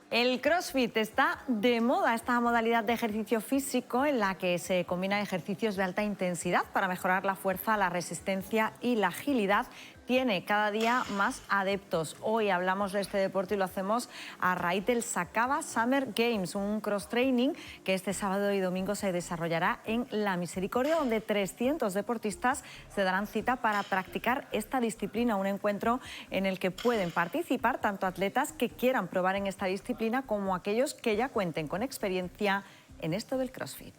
El CrossFit está de moda, esta modalidad de ejercicio físico en la que se combinan ejercicios de alta intensidad para mejorar la fuerza, la resistencia y la agilidad. Tiene cada día más adeptos. Hoy hablamos de este deporte y lo hacemos a raíz del Sakaba Summer Games, un cross-training que este sábado y domingo se desarrollará en La Misericordia, donde 300 deportistas se darán cita para practicar esta disciplina, un encuentro en el que pueden participar tanto atletas que quieran probar en esta disciplina como aquellos que ya cuenten con experiencia en esto del CrossFit.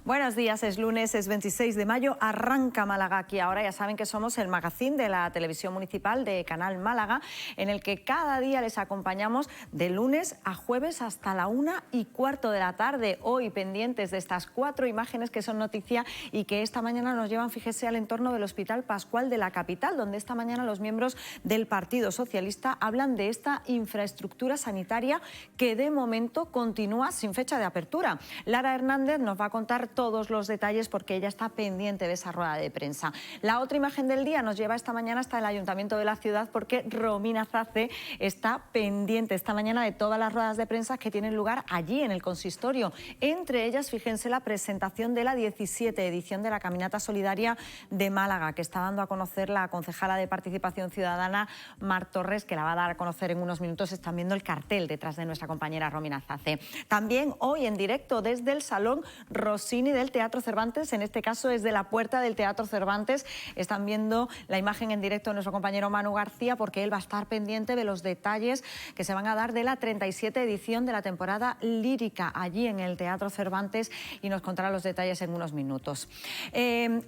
Buenos días, es lunes, es 26 de mayo, arranca Málaga aquí ahora. Ya saben que somos el magazín de la televisión municipal de Canal Málaga, en el que cada día les acompañamos de lunes a jueves hasta la 1:15 de la tarde. Hoy pendientes de estas 4 imágenes que son noticia y que esta mañana nos llevan, fíjese, al entorno del Hospital Pascual de la capital, donde esta mañana los miembros del Partido Socialista hablan de esta infraestructura sanitaria que de momento continúa sin fecha de apertura. Lara Hernández nos va a contar todos los detalles porque ella está pendiente de esa rueda de prensa. La otra imagen del día nos lleva esta mañana hasta el Ayuntamiento de la ciudad porque Romina Zace está pendiente esta mañana de todas las ruedas de prensa que tienen lugar allí en el consistorio. Entre ellas, fíjense, la presentación de la 17 edición de la Caminata Solidaria de Málaga, que está dando a conocer la concejala de Participación Ciudadana, Mar Torres, que la va a dar a conocer en unos minutos. Están viendo el cartel detrás de nuestra compañera Romina Zace. También hoy en directo desde el Salón Rossini del Teatro Cervantes, en este caso es de la puerta del Teatro Cervantes. Están viendo la imagen en directo de nuestro compañero Manu García porque él va a estar pendiente de los detalles que se van a dar de la 37 edición de la temporada lírica allí en el Teatro Cervantes y nos contará los detalles en unos minutos.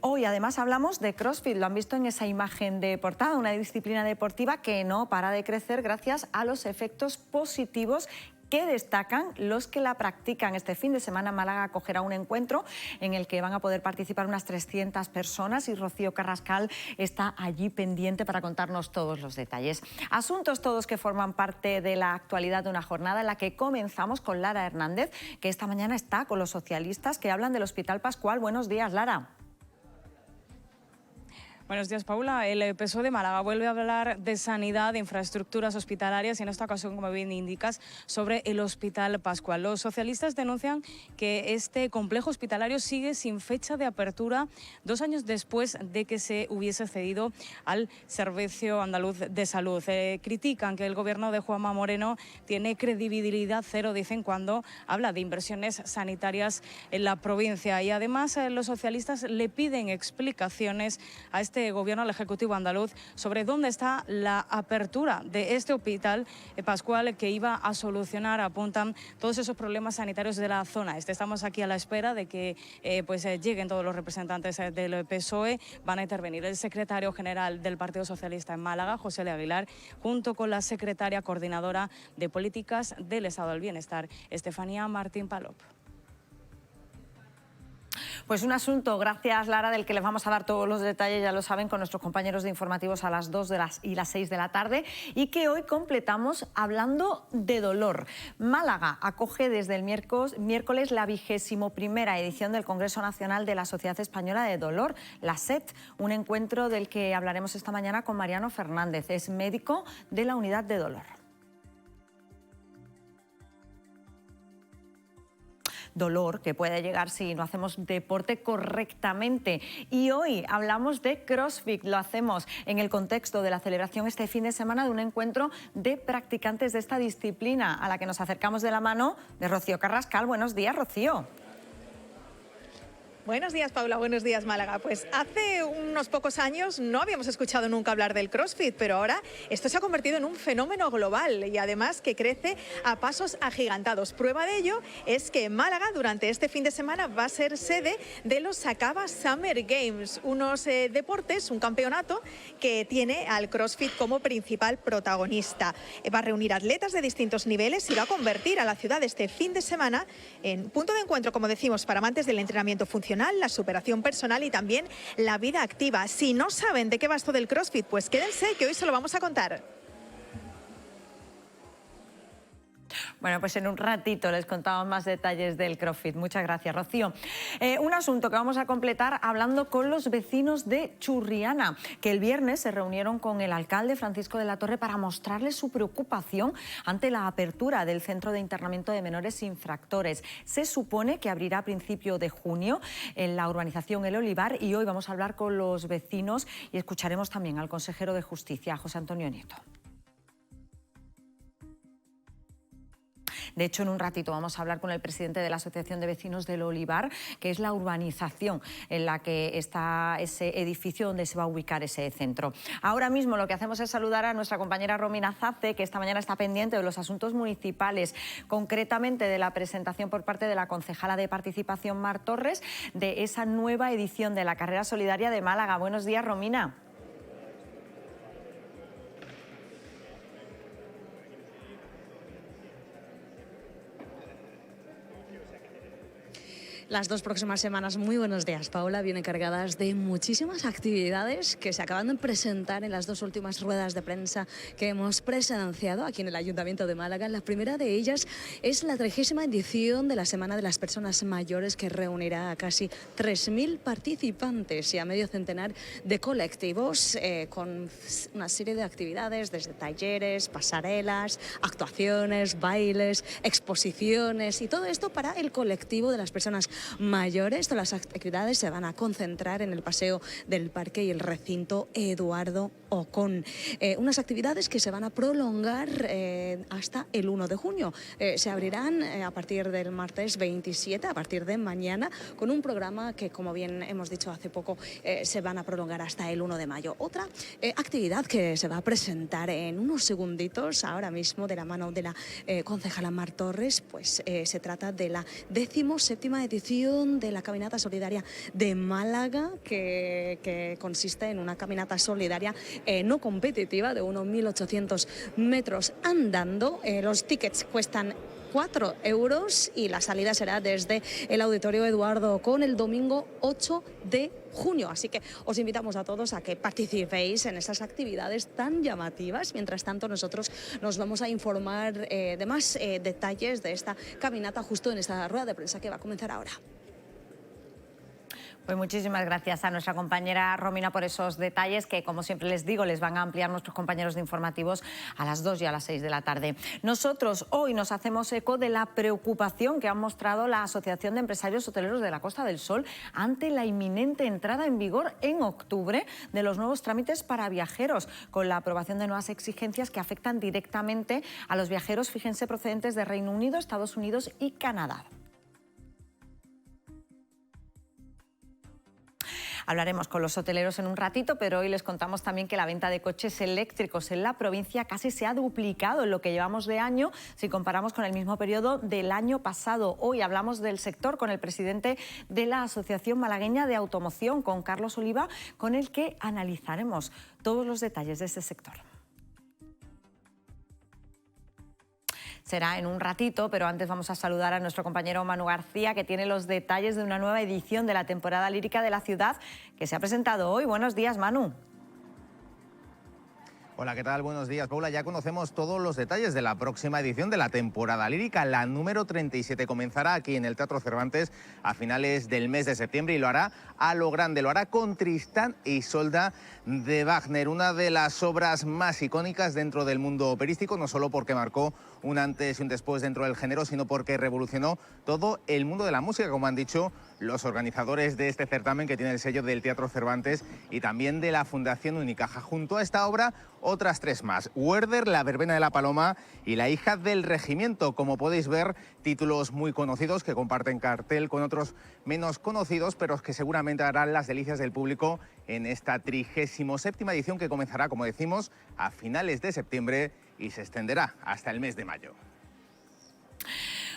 Hoy además hablamos de CrossFit, lo han visto en esa imagen de portada, una disciplina deportiva que no para de crecer gracias a los efectos positivos que destacan los que la practican. Este fin de semana Málaga acogerá un encuentro en el que van a poder participar unas 300 personas y Rocío Carrascal está allí pendiente para contarnos todos los detalles. Asuntos todos que forman parte de la actualidad de una jornada en la que comenzamos con Lara Hernández, que esta mañana está con los socialistas que hablan del Hospital Pascual. Buenos días, Lara. Buenos días, Paula. El PSOE de Málaga vuelve a hablar de sanidad, de infraestructuras hospitalarias y en esta ocasión, como bien indicas, sobre el Hospital Pascual. Los socialistas denuncian que este complejo hospitalario sigue sin fecha de apertura 2 años después de que se hubiese cedido al Servicio Andaluz de Salud. Critican que el gobierno de Juanma Moreno tiene credibilidad cero, dicen, cuando habla de inversiones sanitarias en la provincia. Y además los socialistas le piden explicaciones a este gobierno, al Ejecutivo andaluz, sobre dónde está la apertura de este Hospital Pascual que iba a solucionar, apuntan, todos esos problemas sanitarios de la zona. Estamos aquí a la espera de que lleguen todos los representantes del PSOE. Van a intervenir el secretario general del Partido Socialista en Málaga, José L. Aguilar, junto con la secretaria coordinadora de Políticas del Estado del Bienestar, Estefanía Martín Palop. Pues un asunto, gracias Lara, del que les vamos a dar todos los detalles, ya lo saben, con nuestros compañeros de informativos a las 2 y las 6 de la tarde y que hoy completamos hablando de dolor. Málaga acoge desde el miércoles la 21ª edición del Congreso Nacional de la Sociedad Española de Dolor, la SET, un encuentro del que hablaremos esta mañana con Mariano Fernández, es médico de la Unidad de Dolor. Dolor que puede llegar si no hacemos deporte correctamente. Y hoy hablamos de CrossFit, lo hacemos en el contexto de la celebración este fin de semana de un encuentro de practicantes de esta disciplina a la que nos acercamos de la mano de Rocío Carrascal. Buenos días, Rocío. Buenos días, Paula. Buenos días, Málaga. Pues hace unos pocos años no habíamos escuchado nunca hablar del CrossFit, pero ahora esto se ha convertido en un fenómeno global y además que crece a pasos agigantados. Prueba de ello es que Málaga durante este fin de semana va a ser sede de los Sakaba Summer Games, unos deportes, un campeonato que tiene al CrossFit como principal protagonista. Va a reunir atletas de distintos niveles y va a convertir a la ciudad este fin de semana en punto de encuentro, como decimos, para amantes del entrenamiento funcional, la superación personal y también la vida activa. Si no saben de qué va esto del CrossFit, pues quédense que hoy se lo vamos a contar. Bueno, pues en un ratito les contamos más detalles del CrossFit. Muchas gracias, Rocío. Un asunto que vamos a completar hablando con los vecinos de Churriana, que el viernes se reunieron con el alcalde Francisco de la Torre para mostrarles su preocupación ante la apertura del centro de internamiento de menores infractores. Se supone que abrirá a principio de junio en la urbanización El Olivar y hoy vamos a hablar con los vecinos y escucharemos también al consejero de Justicia, José Antonio Nieto. De hecho, en un ratito vamos a hablar con el presidente de la Asociación de Vecinos del Olivar, que es la urbanización en la que está ese edificio donde se va a ubicar ese centro. Ahora mismo lo que hacemos es saludar a nuestra compañera Romina Zace, que esta mañana está pendiente de los asuntos municipales, concretamente de la presentación por parte de la concejala de Participación Mar Torres de esa nueva edición de la Carrera Solidaria de Málaga. Buenos días, Romina. Las dos próximas semanas, muy buenos días, Paola, vienen cargadas de muchísimas actividades que se acaban de presentar en las dos últimas ruedas de prensa que hemos presenciado aquí en el Ayuntamiento de Málaga. La primera de ellas es la 30ª edición de la Semana de las Personas Mayores, que reunirá a casi 3.000 participantes y a medio centenar de colectivos con una serie de actividades, desde talleres, pasarelas, actuaciones, bailes, exposiciones y todo esto para el colectivo de las personas mayores. Todas las actividades se van a concentrar en el Paseo del Parque y el recinto Eduardo Ocón. Unas actividades que se van a prolongar hasta el 1 de junio. Se abrirán a partir del martes 27, a partir de mañana, con un programa que, como bien hemos dicho hace poco, se van a prolongar hasta el 1 de mayo. Otra actividad que se va a presentar en unos segunditos, ahora mismo, de la mano de la concejala Mar Torres, pues se trata de la 17ª edición de la Caminata Solidaria de Málaga, que consiste en una caminata solidaria no competitiva de unos 1.800 metros andando. Los tickets cuestan 4 euros y la salida será desde el Auditorio Eduardo Ocón el domingo 8 de junio. Así que os invitamos a todos a que participéis en esas actividades tan llamativas. Mientras tanto, nosotros nos vamos a informar de más detalles de esta caminata justo en esta rueda de prensa que va a comenzar ahora. Pues muchísimas gracias a nuestra compañera Romina por esos detalles que, como siempre les digo, les van a ampliar nuestros compañeros de informativos a las 2 y a las 6 de la tarde. Nosotros hoy nos hacemos eco de la preocupación que ha mostrado la Asociación de Empresarios Hoteleros de la Costa del Sol ante la inminente entrada en vigor en octubre de los nuevos trámites para viajeros, con la aprobación de nuevas exigencias que afectan directamente a los viajeros, fíjense, procedentes de Reino Unido, Estados Unidos y Canadá. Hablaremos con los hoteleros en un ratito, pero hoy les contamos también que la venta de coches eléctricos en la provincia casi se ha duplicado en lo que llevamos de año si comparamos con el mismo periodo del año pasado. Hoy hablamos del sector con el presidente de la Asociación Malagueña de Automoción, con Carlos Oliva, con el que analizaremos todos los detalles de este sector. Será en un ratito, pero antes vamos a saludar a nuestro compañero Manu García, que tiene los detalles de una nueva edición de la temporada lírica de la ciudad que se ha presentado hoy. Buenos días, Manu. Hola, ¿qué tal? Buenos días, Paula. Ya conocemos todos los detalles de la próxima edición de la temporada lírica. La número 37 comenzará aquí en el Teatro Cervantes a finales del mes de septiembre y lo hará a lo grande. Lo hará con Tristán e Isolda de Wagner, una de las obras más icónicas dentro del mundo operístico, no solo porque marcó un antes y un después dentro del género, sino porque revolucionó todo el mundo de la música, como han dicho los organizadores de este certamen, que tiene el sello del Teatro Cervantes y también de la Fundación Unicaja. Junto a esta obra, otras 3 más: Werther, La Verbena de la Paloma y La Hija del Regimiento. Como podéis ver, títulos muy conocidos que comparten cartel con otros menos conocidos, pero que seguramente harán las delicias del público en esta 37ª edición, que comenzará, como decimos, a finales de septiembre y se extenderá hasta el mes de mayo.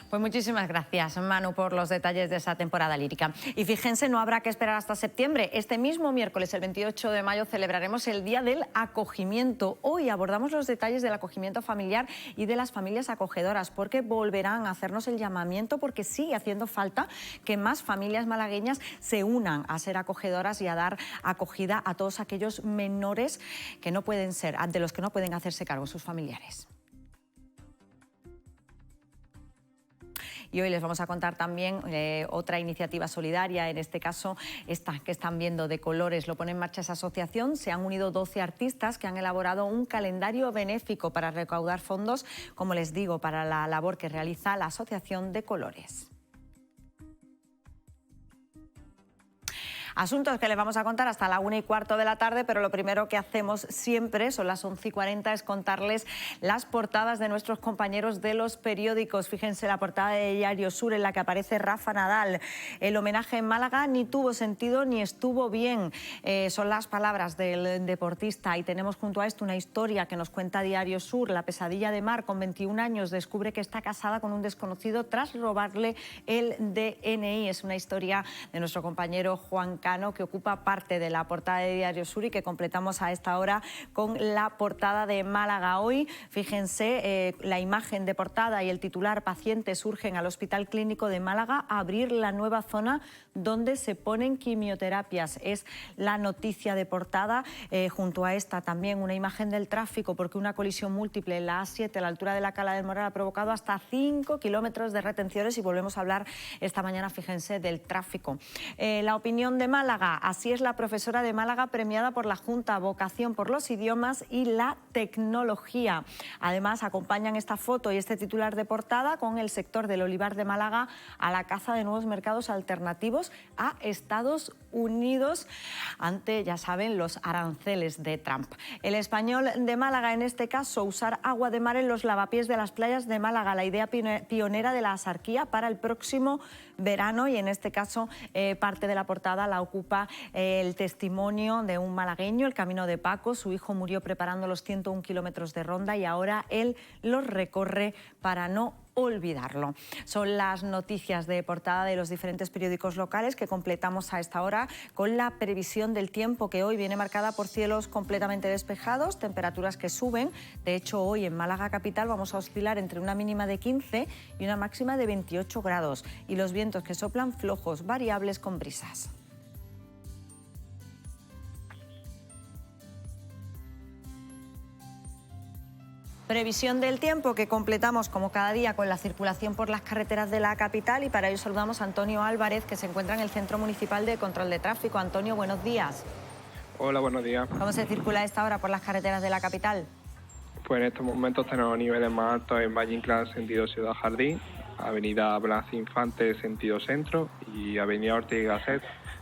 Pues muchísimas gracias, Manu, por los detalles de esa temporada lírica. Y fíjense, no habrá que esperar hasta septiembre. Este mismo miércoles, el 28 de mayo, celebraremos el Día del Acogimiento. Hoy abordamos los detalles del acogimiento familiar y de las familias acogedoras, porque volverán a hacernos el llamamiento, porque sigue haciendo falta que más familias malagueñas se unan a ser acogedoras y a dar acogida a todos aquellos menores que no pueden ser, de los que no pueden hacerse cargo sus familiares. Y hoy les vamos a contar también otra iniciativa solidaria, en este caso esta que están viendo de colores. Lo pone en marcha esa asociación. Se han unido 12 artistas que han elaborado un calendario benéfico para recaudar fondos, como les digo, para la labor que realiza la Asociación de Colores. Asuntos que les vamos a contar hasta la 1:15 de la tarde, pero lo primero que hacemos siempre, son las 11:40, es contarles las portadas de nuestros compañeros de los periódicos. Fíjense la portada de Diario Sur en la que aparece Rafa Nadal. El homenaje en Málaga ni tuvo sentido ni estuvo bien. Son las palabras del deportista. Y tenemos junto a esto una historia que nos cuenta Diario Sur. La pesadilla de Mar, con 21 años, descubre que está casada con un desconocido tras robarle el DNI. Es una historia de nuestro compañero Juan Cano, que ocupa parte de la portada de Diario Sur y que completamos a esta hora con la portada de Málaga. Hoy, fíjense, la imagen de portada y el titular: pacientes urgen al Hospital Clínico de Málaga a abrir la nueva zona donde se ponen quimioterapias. Es la noticia de portada. Junto a esta también una imagen del tráfico, porque una colisión múltiple en la A7 a la altura de la Cala del Moral ha provocado hasta 5 kilómetros de retenciones, y volvemos a hablar esta mañana, fíjense, del tráfico. La opinión de Málaga: así es la profesora de Málaga premiada por la Junta, vocación por los idiomas y la tecnología. Además, acompañan esta foto y este titular de portada con el sector del olivar de Málaga a la caza de nuevos mercados alternativos a Estados Unidos ante, ya saben, los aranceles de Trump. El Español de Málaga, en este caso: usar agua de mar en los lavapiés de las playas de Málaga, la idea pionera de la Asarquía para el próximo verano. Y en este caso, parte de la portada la ocupa el testimonio de un malagueño, el Camino de Paco. Su hijo murió preparando los 101 kilómetros de ronda y ahora él los recorre para no olvidarlo. Son las noticias de portada de los diferentes periódicos locales que completamos a esta hora con la previsión del tiempo, que hoy viene marcada por cielos completamente despejados, temperaturas que suben. De hecho, hoy en Málaga capital vamos a oscilar entre una mínima de 15 y una máxima de 28 grados. Y los vientos que soplan flojos, variables con brisas. Previsión del tiempo que completamos como cada día con la circulación por las carreteras de la capital, y para ello saludamos a Antonio Álvarez, que se encuentra en el Centro Municipal de Control de Tráfico. Antonio, buenos días. Hola, buenos días. ¿Cómo se circula a esta hora por las carreteras de la capital? Pues en estos momentos tenemos niveles más altos en Valle Inclán, sentido Ciudad Jardín, Avenida Blas Infante, sentido centro, y Avenida Ortega y Gasset,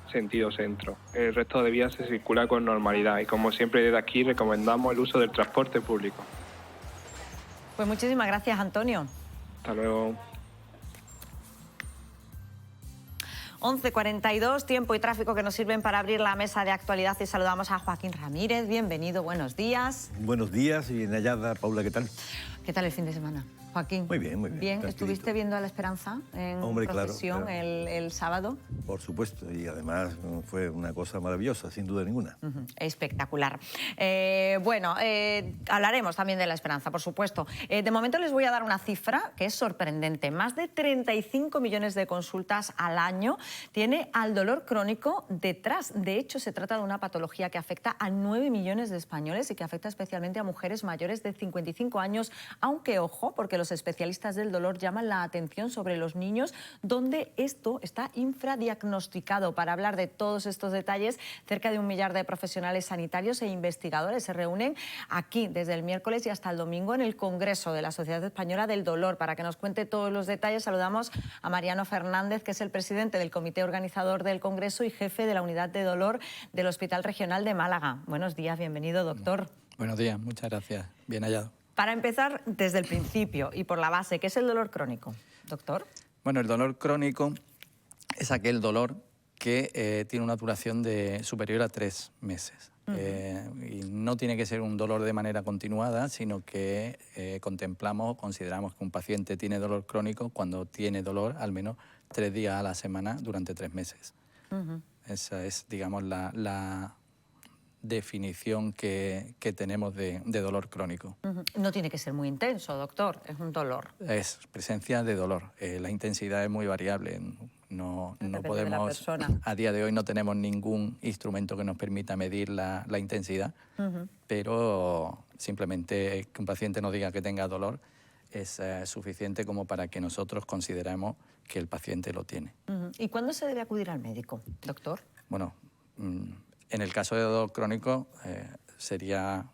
sentido centro. El resto de vías se circula con normalidad y, como siempre, desde aquí recomendamos el uso del transporte público. Pues muchísimas gracias, Antonio. Hasta luego. 11:42, tiempo y tráfico que nos sirven para abrir la mesa de actualidad, y saludamos a Joaquín Ramírez. Bienvenido, buenos días. Buenos días y bien hallada, Paula, ¿qué tal? ¿Qué tal el fin de semana, Joaquín? Muy bien, muy bien. Bien, Tranquilito. ¿estuviste viendo a la Esperanza en procesión claro. El sábado? Por supuesto, y además fue una cosa maravillosa, sin duda ninguna. Espectacular. Bueno, hablaremos también de la Esperanza, por supuesto. De momento les voy a dar una cifra que es sorprendente. Más de 35 millones de consultas al año tiene al dolor crónico detrás. De hecho, se trata de una patología que afecta a 9 millones de españoles y que afecta especialmente a mujeres mayores de 55 años, aunque, ojo, porque los especialistas del dolor llaman la atención sobre los niños, donde esto está infradiagnosticado. Para hablar de todos estos detalles, cerca de 1 millar de profesionales sanitarios e investigadores se reúnen aquí desde el miércoles y hasta el domingo en el Congreso de la Sociedad Española del Dolor. Para que nos cuente todos los detalles, saludamos a Mariano Fernández, que es el presidente del comité organizador del Congreso y jefe de la unidad de dolor del Hospital Regional de Málaga. Buenos días, bienvenido, doctor. Buenos días, muchas gracias. Bien hallado. Para empezar desde el principio y por la base, ¿qué es el dolor crónico, doctor? Bueno, el dolor crónico es aquel dolor que tiene una duración superior a 3 meses. Y no tiene que ser un dolor de manera continuada, sino que consideramos que un paciente tiene dolor crónico cuando tiene dolor al menos 3 días a la semana durante 3 meses. Esa es, digamos, la definición que tenemos de dolor crónico. No tiene que ser muy intenso, doctor, es un dolor. Es presencia de dolor. La intensidad es muy variable. No podemos, a día de hoy no tenemos ningún instrumento que nos permita medir la intensidad, pero simplemente que un paciente nos diga que tenga dolor es suficiente como para que nosotros consideremos que el paciente lo tiene. ¿Y cuándo se debe acudir al médico, doctor? Bueno, en el caso de dolor crónico sería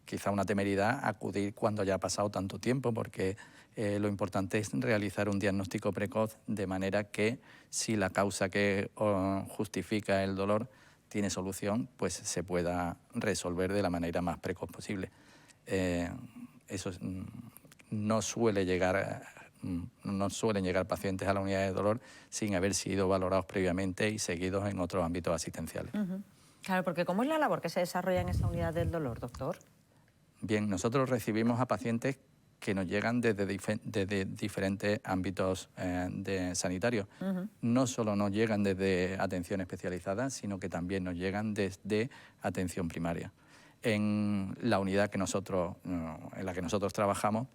quizá una temeridad acudir cuando ya ha pasado tanto tiempo, porque lo importante es realizar un diagnóstico precoz de manera que si la causa que justifica el dolor tiene solución, pues se pueda resolver de la manera más precoz posible. Eso no suelen llegar pacientes a la unidad de dolor sin haber sido valorados previamente y seguidos en otros ámbitos asistenciales. Claro, porque ¿cómo es la labor que se desarrolla en esa unidad del dolor, doctor? Bien, nosotros recibimos a pacientes que nos llegan desde diferentes ámbitos sanitarios. No solo nos llegan desde atención especializada, sino que también nos llegan desde atención primaria. En la unidad en la que nosotros trabajamos,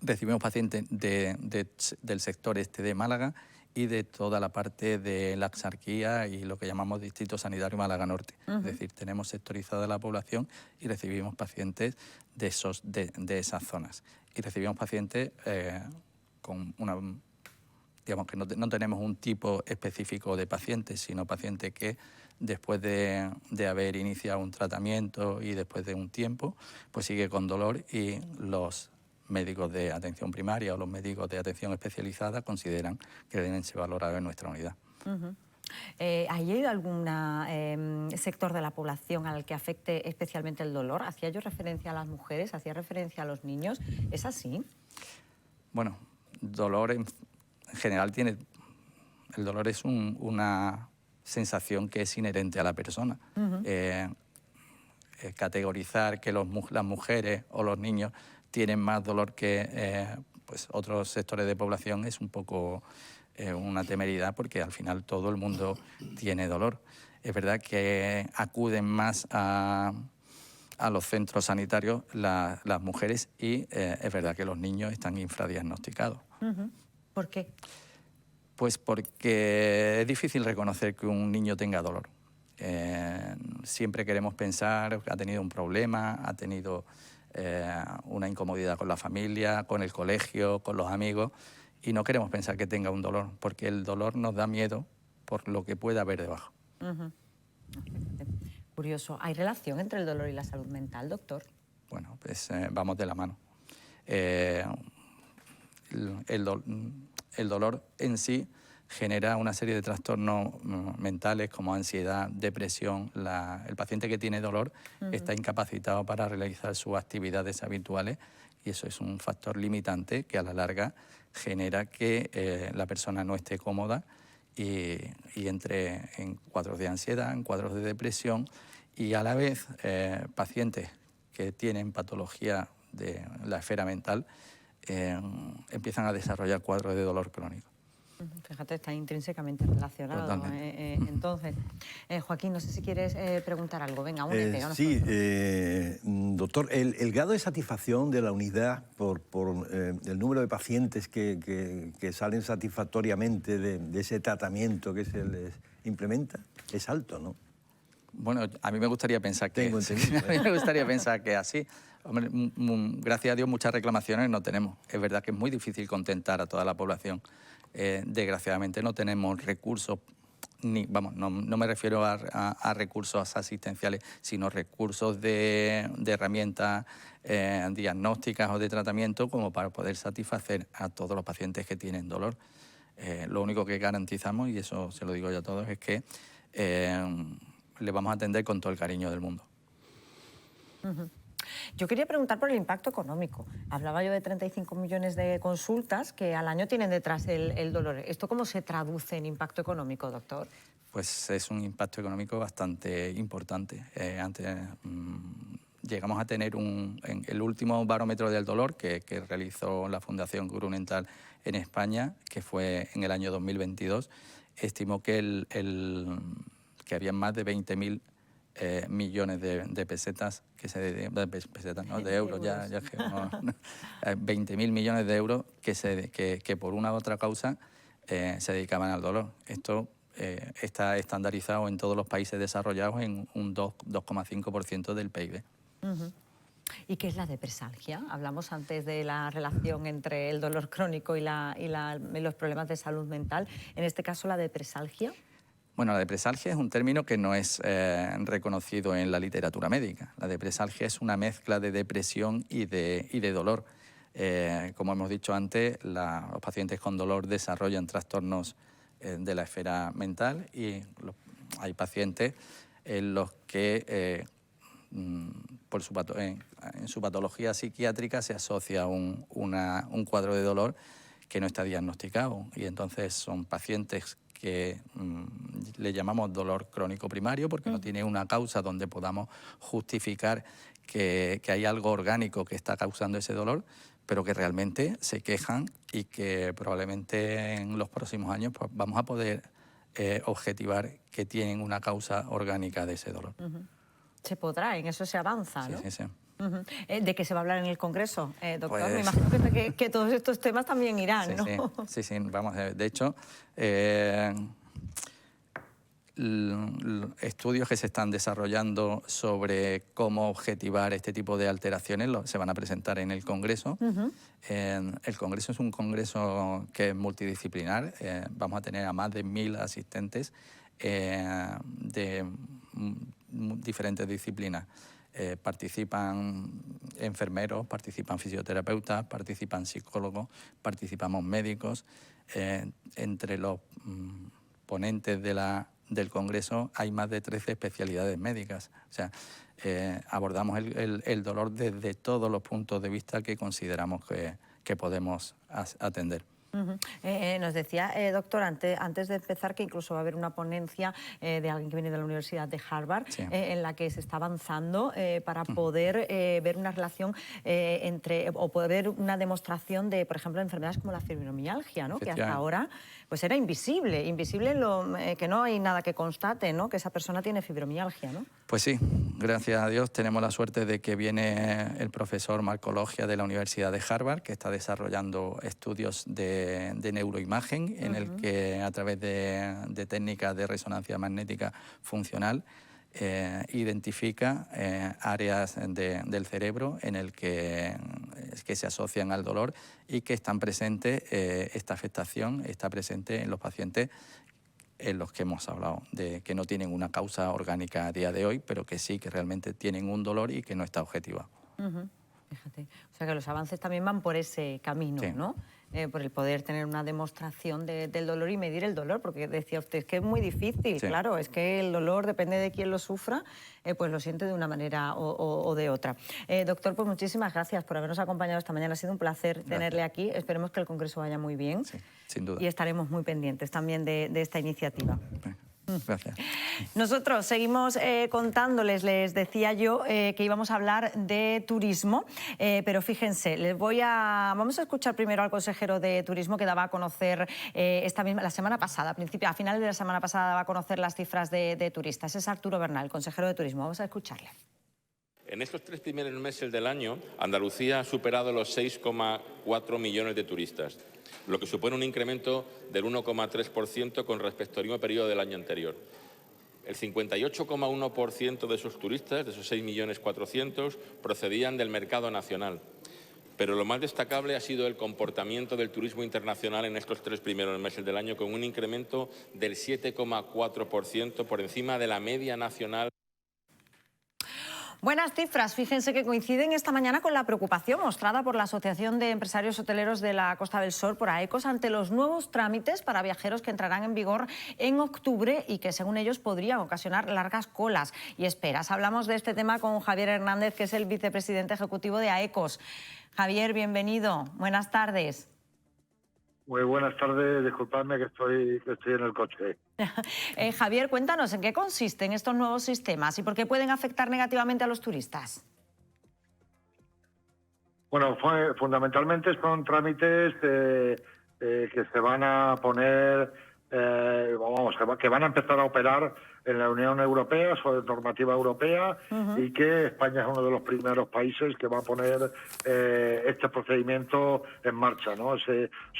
recibimos pacientes del sector este de Málaga y de toda la parte de la Axarquía y lo que llamamos Distrito Sanitario Málaga Norte. Es decir, tenemos sectorizada la población y recibimos pacientes de esas zonas. Y recibimos pacientes con una... Digamos que no tenemos un tipo específico de pacientes, sino pacientes que después de haber iniciado un tratamiento y después de un tiempo, pues sigue con dolor y los médicos de atención primaria o los médicos de atención especializada consideran que deben ser valorados en nuestra unidad. ¿Hay algún sector de la población al que afecte especialmente el dolor? Hacía yo referencia a las mujeres, hacía referencia a los niños. ¿Es así? Bueno, dolor en general el dolor es una sensación que es inherente a la persona. Categorizar que las mujeres o los niños tienen más dolor que pues otros sectores de población es un poco una temeridad, porque al final todo el mundo tiene dolor. Es verdad que acuden más a los centros sanitarios las mujeres y es verdad que los niños están infradiagnosticados. ¿Por qué? Pues porque es difícil reconocer que un niño tenga dolor. Siempre queremos pensar que ha tenido un problema, ha tenido una incomodidad con la familia, con el colegio, con los amigos, y no queremos pensar que tenga un dolor, porque el dolor nos da miedo por lo que pueda haber debajo. Curioso. ¿Hay relación entre el dolor y la salud mental, doctor? Bueno, pues vamos de la mano. El dolor en sí genera una serie de trastornos mentales como ansiedad, depresión. El paciente que tiene dolor está incapacitado para realizar sus actividades habituales y eso es un factor limitante que a la larga genera que la persona no esté cómoda y entre en cuadros de ansiedad, en cuadros de depresión y a la vez pacientes que tienen patología de la esfera mental empiezan a desarrollar cuadros de dolor crónico. Fíjate, está intrínsecamente relacionado. Entonces, Joaquín, no sé si quieres preguntar algo. Venga, únete. Sí, doctor, el grado de satisfacción de la unidad por el número de pacientes que salen satisfactoriamente de ese tratamiento que se les implementa es alto, ¿no? Bueno, a mí me gustaría pensar que... Tengo entendido, a mí me gustaría pensar que así. Hombre, gracias a Dios muchas reclamaciones no tenemos. Es verdad que es muy difícil contentar a toda la población. Desgraciadamente no tenemos recursos, no me refiero a recursos asistenciales, sino recursos de herramientas diagnósticas o de tratamiento como para poder satisfacer a todos los pacientes que tienen dolor. Lo único que garantizamos, y eso se lo digo yo a todos, es que le vamos a atender con todo el cariño del mundo. Yo quería preguntar por el impacto económico. Hablaba yo de 35 millones de consultas que al año tienen detrás el dolor. ¿Esto cómo se traduce en impacto económico, doctor? Pues es un impacto económico bastante importante. Llegamos a tener en el último barómetro del dolor que realizó la Fundación Grunenthal en España, que fue en el año 2022, estimó que había más de 20.000 millones de pesetas, de euros, 20.000 millones de euros que por una u otra causa se dedicaban al dolor. Esto está estandarizado en todos los países desarrollados en un 2,5% del PIB. ¿Y qué es la depresalgia? Hablamos antes de la relación entre el dolor crónico y los problemas de salud mental. En este caso, la depresalgia. Bueno, la depresalgia es un término que no es reconocido en la literatura médica. La depresalgia es una mezcla de depresión y de dolor. Como hemos dicho antes, los pacientes con dolor desarrollan trastornos de la esfera mental y hay pacientes en los que en su patología psiquiátrica se asocia un cuadro de dolor que no está diagnosticado, y entonces son pacientes que le llamamos dolor crónico primario porque no tiene una causa donde podamos justificar que hay algo orgánico que está causando ese dolor, pero que realmente se quejan y que probablemente en los próximos años pues, vamos a poder objetivar que tienen una causa orgánica de ese dolor. Se podrá, en eso se avanza, ¿no? Sí, sí, sí. ¿De qué se va a hablar en el Congreso, doctor? Pues, me imagino que todos estos temas también irán, ¿no? Sí, vamos a ver. De hecho, estudios que se están desarrollando sobre cómo objetivar este tipo de alteraciones se van a presentar en el Congreso. El Congreso es un congreso que es multidisciplinar. Vamos a tener a más de 1000 asistentes de diferentes disciplinas. Participan enfermeros, participan fisioterapeutas, participan psicólogos, participamos médicos. Entre los ponentes del Congreso hay más de 13 especialidades médicas. O sea, abordamos el dolor desde todos los puntos de vista que consideramos que podemos atender. Nos decía, doctor, antes de empezar, que incluso va a haber una ponencia de alguien que viene de la Universidad de Harvard, en la que se está avanzando para poder ver una relación o poder ver una demostración de, por ejemplo, enfermedades como la fibromialgia, ¿no? Que hasta ahora pues era invisible que no hay nada que constate, ¿no? Que esa persona tiene fibromialgia, ¿no? Pues sí, gracias a Dios tenemos la suerte de que viene el profesor Marco Loggia de la Universidad de Harvard, que está desarrollando estudios de neuroimagen, en el que a través de técnicas de resonancia magnética funcional identifica áreas del cerebro en el que se asocian al dolor y que están presentes, esta afectación está presente en los pacientes en los que hemos hablado, de que no tienen una causa orgánica a día de hoy, pero que sí, que realmente tienen un dolor y que no está objetivado. Fíjate, o sea que los avances también van por ese camino, ¿no? Por el poder tener una demostración del dolor y medir el dolor, porque decía usted, es que es muy difícil, claro, es que el dolor, depende de quién lo sufra, pues lo siente de una manera o de otra. Doctor, pues muchísimas gracias por habernos acompañado esta mañana, ha sido un placer tenerle aquí, esperemos que el Congreso vaya muy bien. Sí, sin duda. Y estaremos muy pendientes también de esta iniciativa. Gracias. Nosotros seguimos contándoles, les decía yo, que íbamos a hablar de turismo, pero fíjense, vamos a escuchar primero al consejero de Turismo, que daba a conocer la semana pasada, a finales de la semana pasada daba a conocer las cifras de turistas. Es Arturo Bernal, consejero de Turismo. Vamos a escucharle. En estos 3 primeros meses del año, Andalucía ha superado los 6,4 millones de turistas, lo que supone un incremento del 1,3% con respecto al mismo periodo del año anterior. El 58,1% de esos turistas, de esos 6.400.000, procedían del mercado nacional. Pero lo más destacable ha sido el comportamiento del turismo internacional en estos 3 primeros meses del año, con un incremento del 7,4% por encima de la media nacional. Buenas cifras, fíjense que coinciden esta mañana con la preocupación mostrada por la Asociación de Empresarios Hoteleros de la Costa del Sol, por AECOS, ante los nuevos trámites para viajeros que entrarán en vigor en octubre y que, según ellos, podrían ocasionar largas colas y esperas. Hablamos de este tema con Javier Hernández, que es el vicepresidente ejecutivo de AECOS. Javier, bienvenido. Buenas tardes. Muy buenas tardes, disculpadme que estoy en el coche. Javier, cuéntanos, ¿en qué consisten estos nuevos sistemas y por qué pueden afectar negativamente a los turistas? Bueno, fundamentalmente son trámites que se van a poner, que van a empezar a operar en la Unión Europea, sobre normativa europea, y que España es uno de los primeros países que va a poner este procedimiento en marcha, ¿no?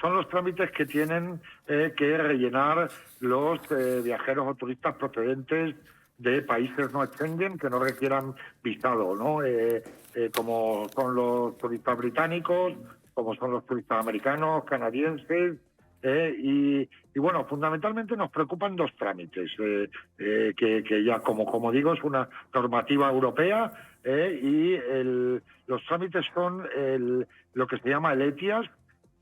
Son los trámites que tienen que rellenar los viajeros o turistas procedentes de países no Schengen que no requieran visado, ¿no? Como son los turistas británicos, como son los turistas americanos, canadienses, y bueno, fundamentalmente nos preocupan dos trámites, que ya, como digo, es una normativa europea, y los trámites son lo que se llama el ETIAS,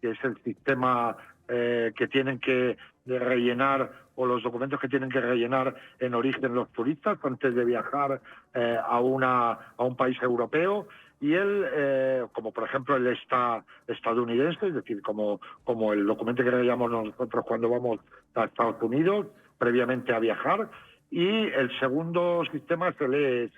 que es el sistema que tienen que rellenar, o los documentos que tienen que rellenar en origen los turistas antes de viajar a un país europeo, y como por ejemplo el estadounidense, es decir, como el documento que rellenamos nosotros cuando vamos a Estados Unidos previamente a viajar, y el segundo sistema es el EES,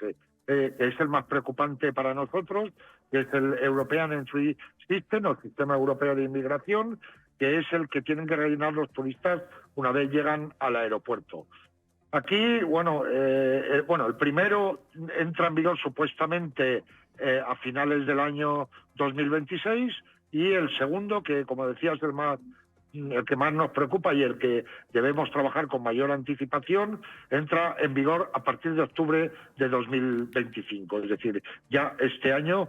que es el más preocupante para nosotros, que es el European Entry System, o Sistema Europeo de Inmigración, que es el que tienen que rellenar los turistas una vez llegan al aeropuerto. Aquí, bueno, el primero entra en vigor supuestamente a finales del año 2026, y el segundo, que como decía es el que más nos preocupa y el que debemos trabajar con mayor anticipación, entra en vigor a partir de octubre de 2025, es decir, ya este año,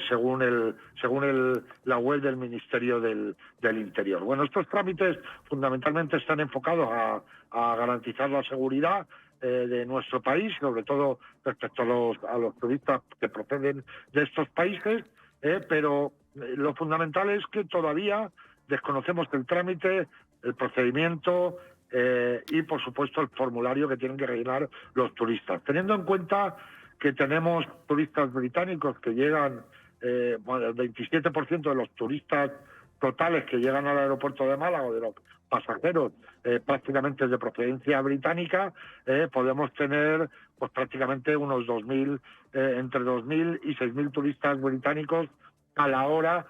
según la web del Ministerio del Interior. Bueno, estos trámites fundamentalmente están enfocados a garantizar la seguridad de nuestro país, sobre todo respecto a los turistas que proceden de estos países, pero lo fundamental es que todavía desconocemos el trámite, el procedimiento y, por supuesto, el formulario que tienen que rellenar los turistas. Teniendo en cuenta que tenemos turistas británicos que llegan, el 27% de los turistas totales que llegan al aeropuerto de Málaga, o de los pasajeros prácticamente de procedencia británica, podemos tener pues prácticamente unos 2.000, entre 2.000 y 6.000 turistas británicos a la hora,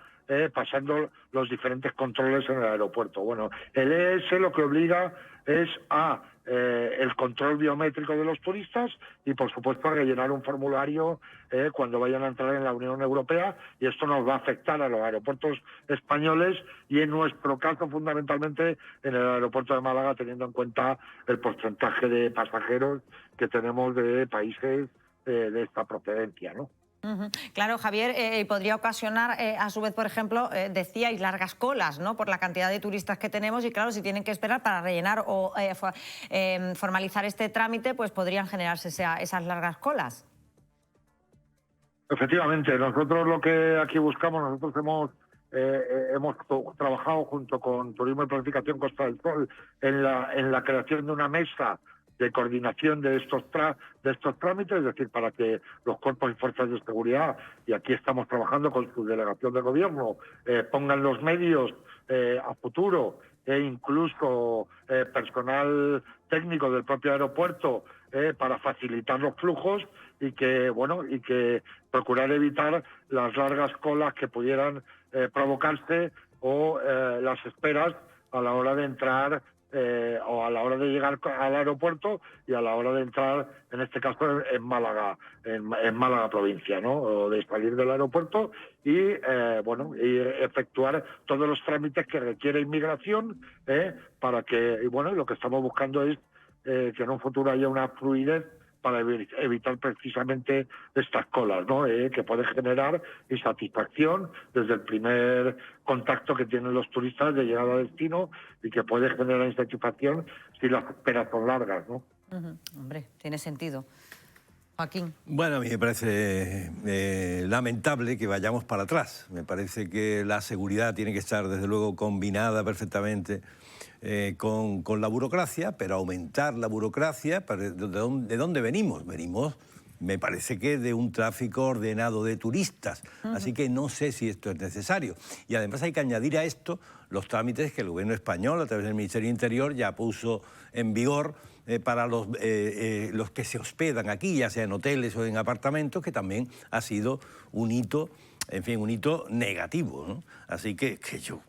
pasando los diferentes controles en el aeropuerto. Bueno, el EES lo que obliga es a el control biométrico de los turistas y, por supuesto, a rellenar un formulario cuando vayan a entrar en la Unión Europea, y esto nos va a afectar a los aeropuertos españoles y, en nuestro caso, fundamentalmente en el aeropuerto de Málaga, teniendo en cuenta el porcentaje de pasajeros que tenemos de países de esta procedencia, ¿no? Claro, Javier, podría ocasionar, a su vez, por ejemplo, decíais, largas colas, ¿no?, por la cantidad de turistas que tenemos, y claro, si tienen que esperar para rellenar o formalizar este trámite, pues podrían generarse esas largas colas. Efectivamente, nosotros lo que aquí buscamos, nosotros hemos trabajado junto con Turismo y Planificación Costa del Sol en la creación de una mesa de coordinación de estos trámites, es decir, para que los cuerpos y fuerzas de seguridad, y aquí estamos trabajando con su delegación de gobierno, pongan los medios a futuro, e incluso personal técnico del propio aeropuerto, para facilitar los flujos, y que procurar evitar las largas colas que pudieran provocarse, o las esperas a la hora de entrar, o a la hora de llegar al aeropuerto, y a la hora de entrar, en este caso en Málaga, en Málaga provincia, ¿no?, o de salir del aeropuerto y efectuar todos los trámites que requiere inmigración, para que, lo que estamos buscando es que en un futuro haya una fluidez para evitar precisamente estas colas, ¿no?, que puede generar insatisfacción desde el primer contacto que tienen los turistas de llegada a destino, y que puede generar insatisfacción si las esperas son largas, ¿no? Hombre, tiene sentido. Joaquín. Bueno, a mí me parece lamentable que vayamos para atrás. Me parece que la seguridad tiene que estar, desde luego, combinada perfectamente con la burocracia, pero aumentar la burocracia, ¿de dónde venimos? Venimos, me parece que de un tráfico ordenado de turistas, así que no sé si esto es necesario. Y además hay que añadir a esto los trámites que el gobierno español, a través del Ministerio del Interior, ya puso en vigor para los que se hospedan aquí, ya sea en hoteles o en apartamentos, que también ha sido un hito, en fin, un hito negativo, ¿no? Así que yo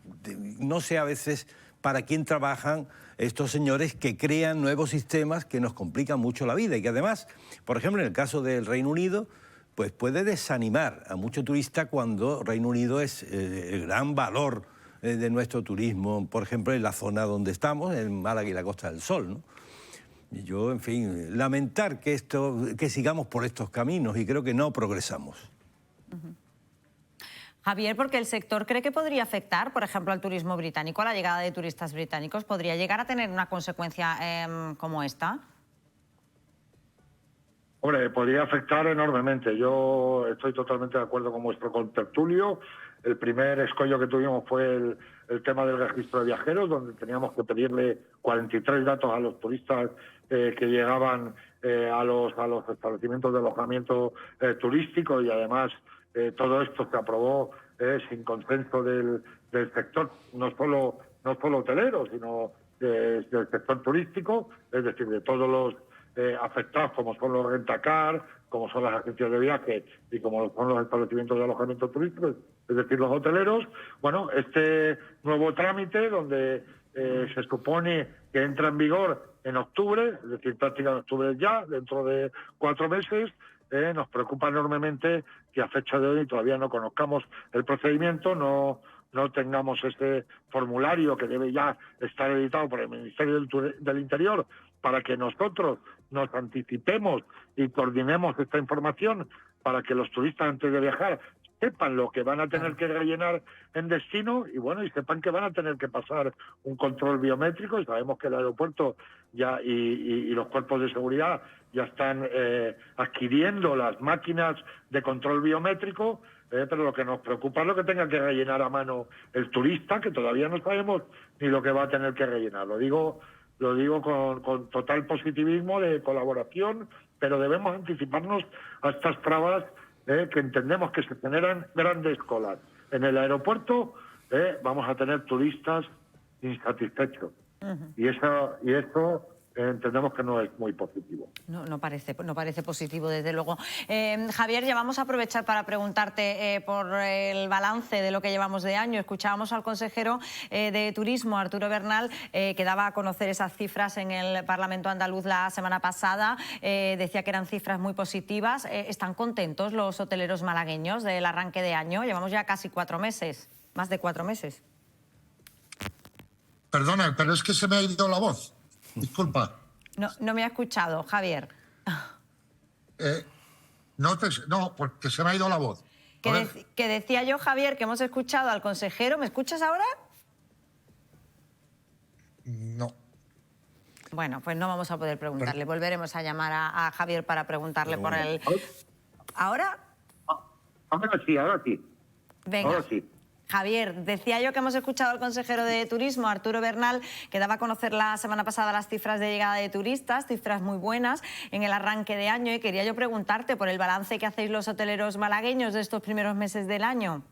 no sé a veces para quién trabajan estos señores que crean nuevos sistemas que nos complican mucho la vida, y que además, por ejemplo, en el caso del Reino Unido, pues puede desanimar a mucho turista, cuando Reino Unido es el gran valor de nuestro turismo, por ejemplo, en la zona donde estamos, en Málaga y la Costa del Sol, ¿no? Y yo, en fin, lamentar que sigamos por estos caminos y creo que no progresamos. Javier, porque el sector cree que podría afectar, por ejemplo, al turismo británico, a la llegada de turistas británicos, ¿podría llegar a tener una consecuencia como esta? Hombre, podría afectar enormemente. Yo estoy totalmente de acuerdo con vuestro contertulio. El primer escollo que tuvimos fue el tema del registro de viajeros, donde teníamos que pedirle 43 datos a los turistas que llegaban a los establecimientos de alojamiento turístico, y además todo esto se aprobó sin consenso del sector, no solo hotelero, sino del sector turístico, es decir, de todos los afectados, como son los rentacar, como son las agencias de viaje y como son los establecimientos de alojamiento turístico, es decir, los hoteleros. Bueno, este nuevo trámite, donde se supone que entra en vigor en octubre, es decir, prácticamente octubre ya, dentro de 4 meses, nos preocupa enormemente que a fecha de hoy todavía no conozcamos el procedimiento, no tengamos ese formulario que debe ya estar editado por el Ministerio del Interior, para que nosotros nos anticipemos y coordinemos esta información, para que los turistas antes de viajar sepan lo que van a tener que rellenar en destino y bueno, y sepan que van a tener que pasar un control biométrico. Y sabemos que el aeropuerto ya y los cuerpos de seguridad ya están adquiriendo las máquinas de control biométrico, pero lo que nos preocupa es lo que tenga que rellenar a mano el turista, que todavía no sabemos ni lo que va a tener que rellenar. Lo digo con total positivismo de colaboración, pero debemos anticiparnos a estas trabas que entendemos que se generan grandes colas. En el aeropuerto vamos a tener turistas insatisfechos. Y esto entendemos que no es muy positivo. No parece positivo, desde luego. Javier, ya vamos a aprovechar para preguntarte por el balance de lo que llevamos de año. Escuchábamos al consejero de Turismo, Arturo Bernal, que daba a conocer esas cifras en el Parlamento andaluz la semana pasada. Decía que eran cifras muy positivas. ¿Están contentos los hoteleros malagueños del arranque de año? Llevamos ya casi 4 meses, más de 4 meses. Perdona, pero es que se me ha ido la voz. Disculpa. No me ha escuchado, Javier. No, porque se me ha ido la voz. Que decía yo, Javier, que hemos escuchado al consejero. ¿Me escuchas ahora? No. Bueno, pues no vamos a poder preguntarle. Volveremos a llamar a Javier para preguntarle por el... ¿Ahora? Ahora sí. Venga. Ahora sí. Javier, decía yo que hemos escuchado al consejero de Turismo, Arturo Bernal, que daba a conocer la semana pasada las cifras de llegada de turistas, cifras muy buenas en el arranque de año, y quería yo preguntarte por el balance que hacéis los hoteleros malagueños de estos primeros meses del año.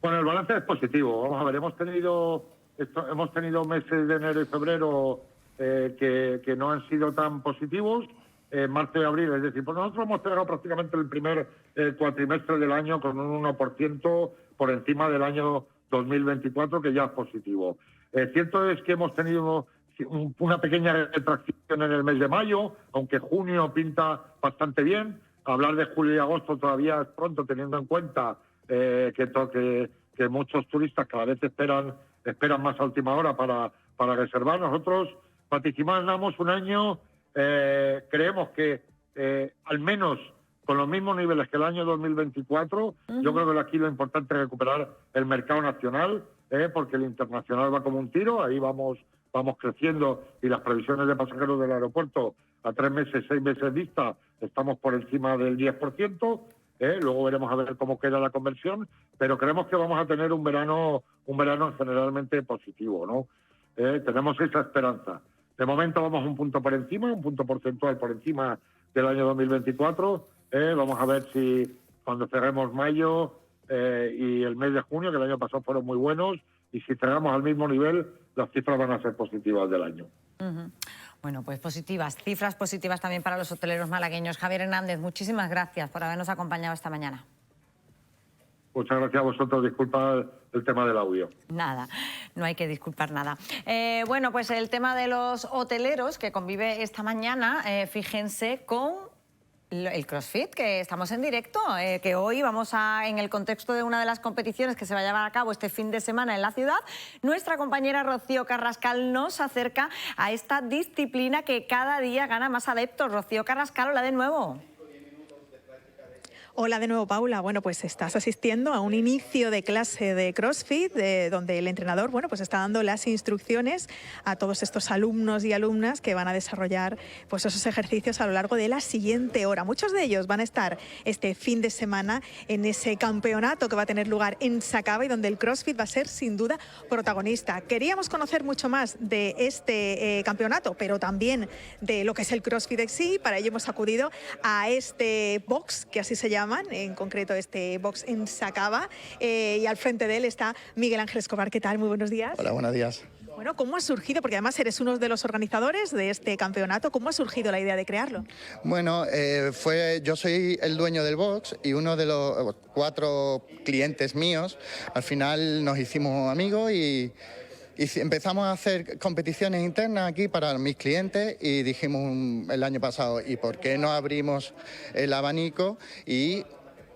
Bueno, el balance es positivo. Vamos a ver, hemos tenido meses de enero y febrero que no han sido tan positivos. Marzo y abril, es decir, pues nosotros hemos cerrado prácticamente el primer cuatrimestre del año con un 1% por encima del año 2024, que ya es positivo. Cierto es que hemos tenido una pequeña retracción en el mes de mayo, aunque junio pinta bastante bien. Hablar de julio y agosto todavía es pronto, teniendo en cuenta que muchos turistas cada vez esperan más a última hora para reservar. Nosotros vaticinamos un año... creemos que al menos con los mismos niveles que el año 2024, yo creo que aquí lo importante es recuperar el mercado nacional, porque el internacional va como un tiro, ahí vamos creciendo, y las previsiones de pasajeros del aeropuerto a 3 meses, 6 meses vista, estamos por encima del 10%, luego veremos a ver cómo queda la conversión, pero creemos que vamos a tener un verano generalmente positivo, ¿no? Tenemos esa esperanza. De momento vamos un punto por encima, un punto porcentual por encima del año 2024. Vamos a ver si cuando cerremos mayo y el mes de junio, que el año pasado fueron muy buenos, y si cerramos al mismo nivel, las cifras van a ser positivas del año. Bueno, pues positivas, cifras positivas también para los hoteleros malagueños. Javier Hernández, muchísimas gracias por habernos acompañado esta mañana. Muchas gracias a vosotros. Disculpa el tema del audio. Nada, no hay que disculpar nada. Bueno, pues el tema de los hoteleros que convive esta mañana, fíjense, con el CrossFit, que estamos en directo, que hoy vamos en el contexto de una de las competiciones que se va a llevar a cabo este fin de semana en la ciudad, nuestra compañera Rocío Carrascal nos acerca a esta disciplina que cada día gana más adeptos. Rocío Carrascal, hola de nuevo. Hola de nuevo, Paula. Bueno, pues estás asistiendo a un inicio de clase de CrossFit, donde el entrenador, bueno, pues está dando las instrucciones a todos estos alumnos y alumnas que van a desarrollar pues esos ejercicios a lo largo de la siguiente hora. Muchos de ellos van a estar este fin de semana en ese campeonato que va a tener lugar en Sacaba y donde el CrossFit va a ser sin duda protagonista. Queríamos conocer mucho más de este campeonato, pero también de lo que es el CrossFit en sí. Para ello hemos acudido a este box, que así se llama, en concreto este box en Sacaba, y al frente de él está Miguel Ángel Escobar. ¿Qué tal? Muy buenos días. Hola, buenos días. Bueno, ¿cómo ha surgido? Porque además eres uno de los organizadores de este campeonato. ¿Cómo ha surgido la idea de crearlo? Bueno, yo soy el dueño del box y uno de los 4 clientes míos, al final nos hicimos amigos y empezamos a hacer competiciones internas aquí para mis clientes y dijimos el año pasado, ¿y por qué no abrimos el abanico y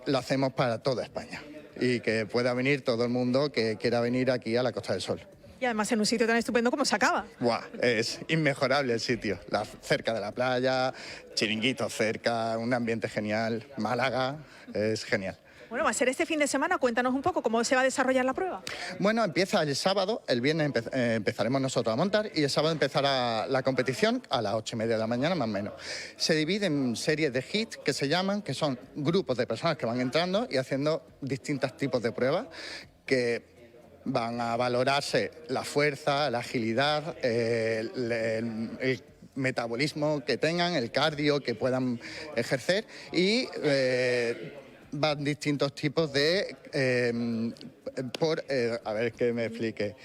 lo hacemos para toda España? Y que pueda venir todo el mundo que quiera venir aquí a la Costa del Sol. Y además en un sitio tan estupendo como Sacaba. ¡Buah! Es inmejorable el sitio. Cerca de la playa, chiringuitos cerca, un ambiente genial. Málaga, es genial. Bueno, va a ser este fin de semana. Cuéntanos un poco cómo se va a desarrollar la prueba. Bueno, empieza el sábado, el viernes empezaremos nosotros a montar y el sábado empezará la competición a las 8:30 de la mañana más o menos. Se divide en series de hits que se llaman, que son grupos de personas que van entrando y haciendo distintos tipos de pruebas que van a valorarse la fuerza, la agilidad, el metabolismo que tengan, el cardio que puedan ejercer y van distintos tipos de, a ver que me explique,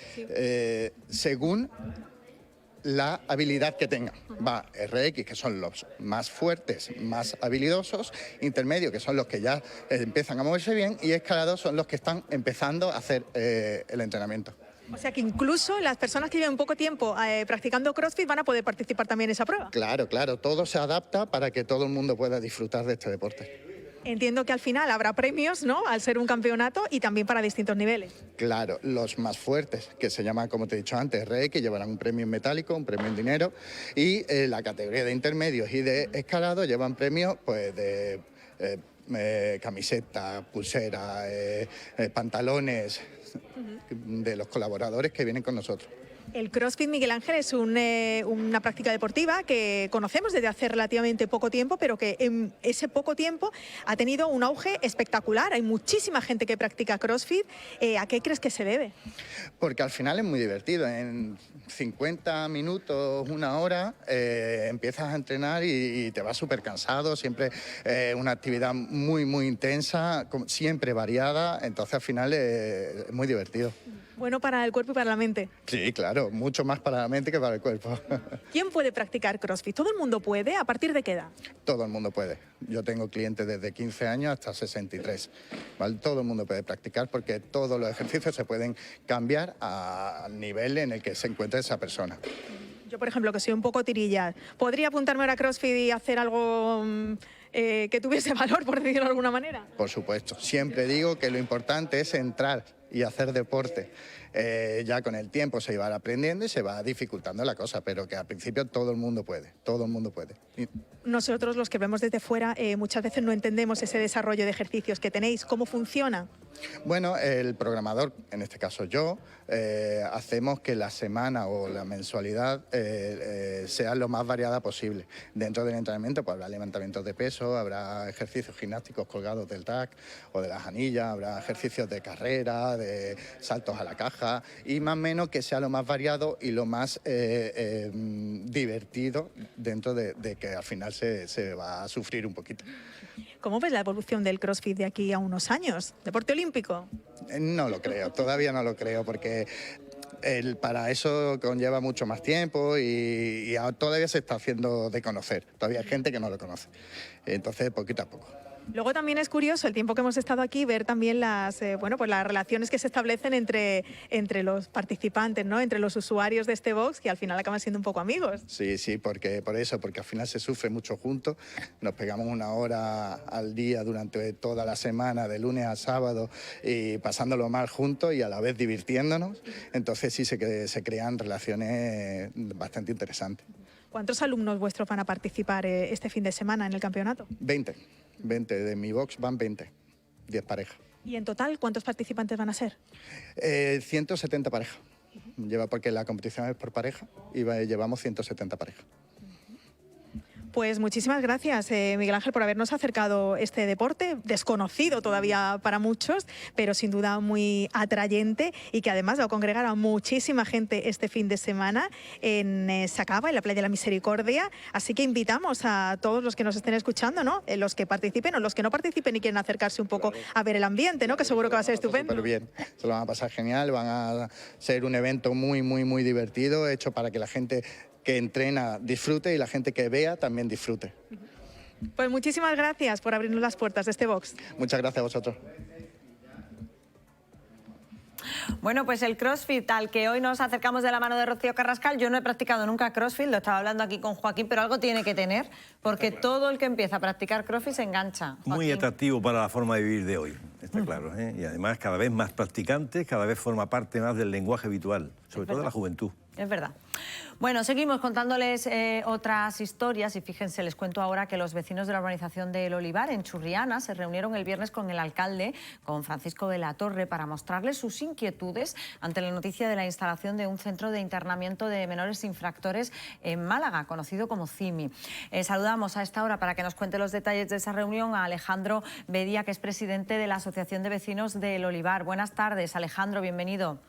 según la habilidad que tengan. Va RX, que son los más fuertes, más habilidosos, intermedio, que son los que ya empiezan a moverse bien, y escalados son los que están empezando a hacer el entrenamiento. O sea que incluso las personas que llevan poco tiempo practicando CrossFit van a poder participar también en esa prueba. Claro, claro, todo se adapta para que todo el mundo pueda disfrutar de este deporte. Entiendo que al final habrá premios, ¿no?, al ser un campeonato y también para distintos niveles. Claro, los más fuertes, que se llaman, como te he dicho antes, RX, que llevarán un premio en metálico, un premio en dinero, y la categoría de intermedios y de escalado llevan premios pues de camiseta, pulsera, pantalones, de los colaboradores que vienen con nosotros. El CrossFit, Miguel Ángel, es una práctica deportiva que conocemos desde hace relativamente poco tiempo, pero que en ese poco tiempo ha tenido un auge espectacular. Hay muchísima gente que practica CrossFit. ¿A qué crees que se debe? Porque al final es muy divertido. En 50 minutos, una hora, empiezas a entrenar y te vas súper cansado. Siempre una actividad muy, muy intensa, siempre variada. Entonces al final es muy divertido. Bueno para el cuerpo y para la mente. Sí, claro, mucho más para la mente que para el cuerpo. ¿Quién puede practicar CrossFit? ¿Todo el mundo puede? ¿A partir de qué edad? Todo el mundo puede. Yo tengo clientes desde 15 años hasta 63. ¿Vale? Todo el mundo puede practicar porque todos los ejercicios se pueden cambiar al nivel en el que se encuentre esa persona. Yo, por ejemplo, que soy un poco tirilla, ¿podría apuntarme ahora a CrossFit y hacer algo que tuviese valor, por decirlo de alguna manera? Por supuesto. Siempre digo que lo importante es entrar y hacer deporte. Ya con el tiempo se va aprendiendo y se va dificultando la cosa, pero que al principio todo el mundo puede, todo el mundo puede. Nosotros, los que vemos desde fuera, muchas veces no entendemos ese desarrollo de ejercicios que tenéis. ¿Cómo funciona? Bueno, el programador, en este caso yo, hacemos que la semana o la mensualidad sea lo más variada posible. Dentro del entrenamiento pues habrá levantamientos de peso, habrá ejercicios gimnásticos colgados del rack o de las anillas, habrá ejercicios de carrera, de saltos a la caja, y más o menos que sea lo más variado y lo más divertido dentro de que al final se va a sufrir un poquito. ¿Cómo ves la evolución del CrossFit de aquí a unos años? ¿Deporte olímpico? No lo creo, todavía no lo creo, porque para eso conlleva mucho más tiempo y todavía se está haciendo de conocer. Todavía hay gente que no lo conoce. Entonces, poquito a poco. Luego también es curioso, el tiempo que hemos estado aquí, ver también las relaciones que se establecen entre los participantes, ¿no? Entre los usuarios de este box, que al final acaban siendo un poco amigos. Sí, porque al final se sufre mucho juntos, nos pegamos 1 hora al día durante toda la semana, de lunes a sábado, y pasándolo mal juntos y a la vez divirtiéndonos, entonces sí se crean relaciones bastante interesantes. ¿Cuántos alumnos vuestros van a participar este fin de semana en el campeonato? 20, de mi box van 20, 10 parejas. ¿Y en total cuántos participantes van a ser? 170 parejas, porque la competición es por pareja y llevamos 170 parejas. Pues muchísimas gracias, Miguel Ángel, por habernos acercado este deporte, desconocido todavía para muchos, pero sin duda muy atrayente y que además va a congregar a muchísima gente este fin de semana en Sacaba, en la Playa de la Misericordia. Así que invitamos a todos los que nos estén escuchando, ¿no? Los que participen o los que no participen y quieren acercarse un poco a ver el ambiente, ¿no? Que seguro que va a ser estupendo. Súper bien, se lo van a pasar genial, van a ser un evento muy divertido, hecho para que la gente que entrena disfrute y la gente que vea también disfrute. Pues muchísimas gracias por abrirnos las puertas de este box. Muchas gracias a vosotros. Bueno, pues el CrossFit al que hoy nos acercamos de la mano de Rocío Carrascal, yo no he practicado nunca CrossFit, lo estaba hablando aquí con Joaquín, pero algo tiene que tener, porque todo el que empieza a practicar CrossFit se engancha. Joaquín. Muy atractivo para la forma de vivir de hoy, está claro, ¿eh? Y además cada vez más practicantes, cada vez forma parte más del lenguaje habitual, sobre todo de la juventud. Es verdad. Bueno, seguimos contándoles otras historias y fíjense, les cuento ahora que los vecinos de la urbanización del Olivar, en Churriana, se reunieron el viernes con el alcalde, con Francisco de la Torre, para mostrarles sus inquietudes ante la noticia de la instalación de un centro de internamiento de menores infractores en Málaga, conocido como CIMI. Saludamos a esta hora para que nos cuente los detalles de esa reunión a Alejandro Bedía, que es presidente de la Asociación de Vecinos del Olivar. Buenas tardes, Alejandro, bienvenido.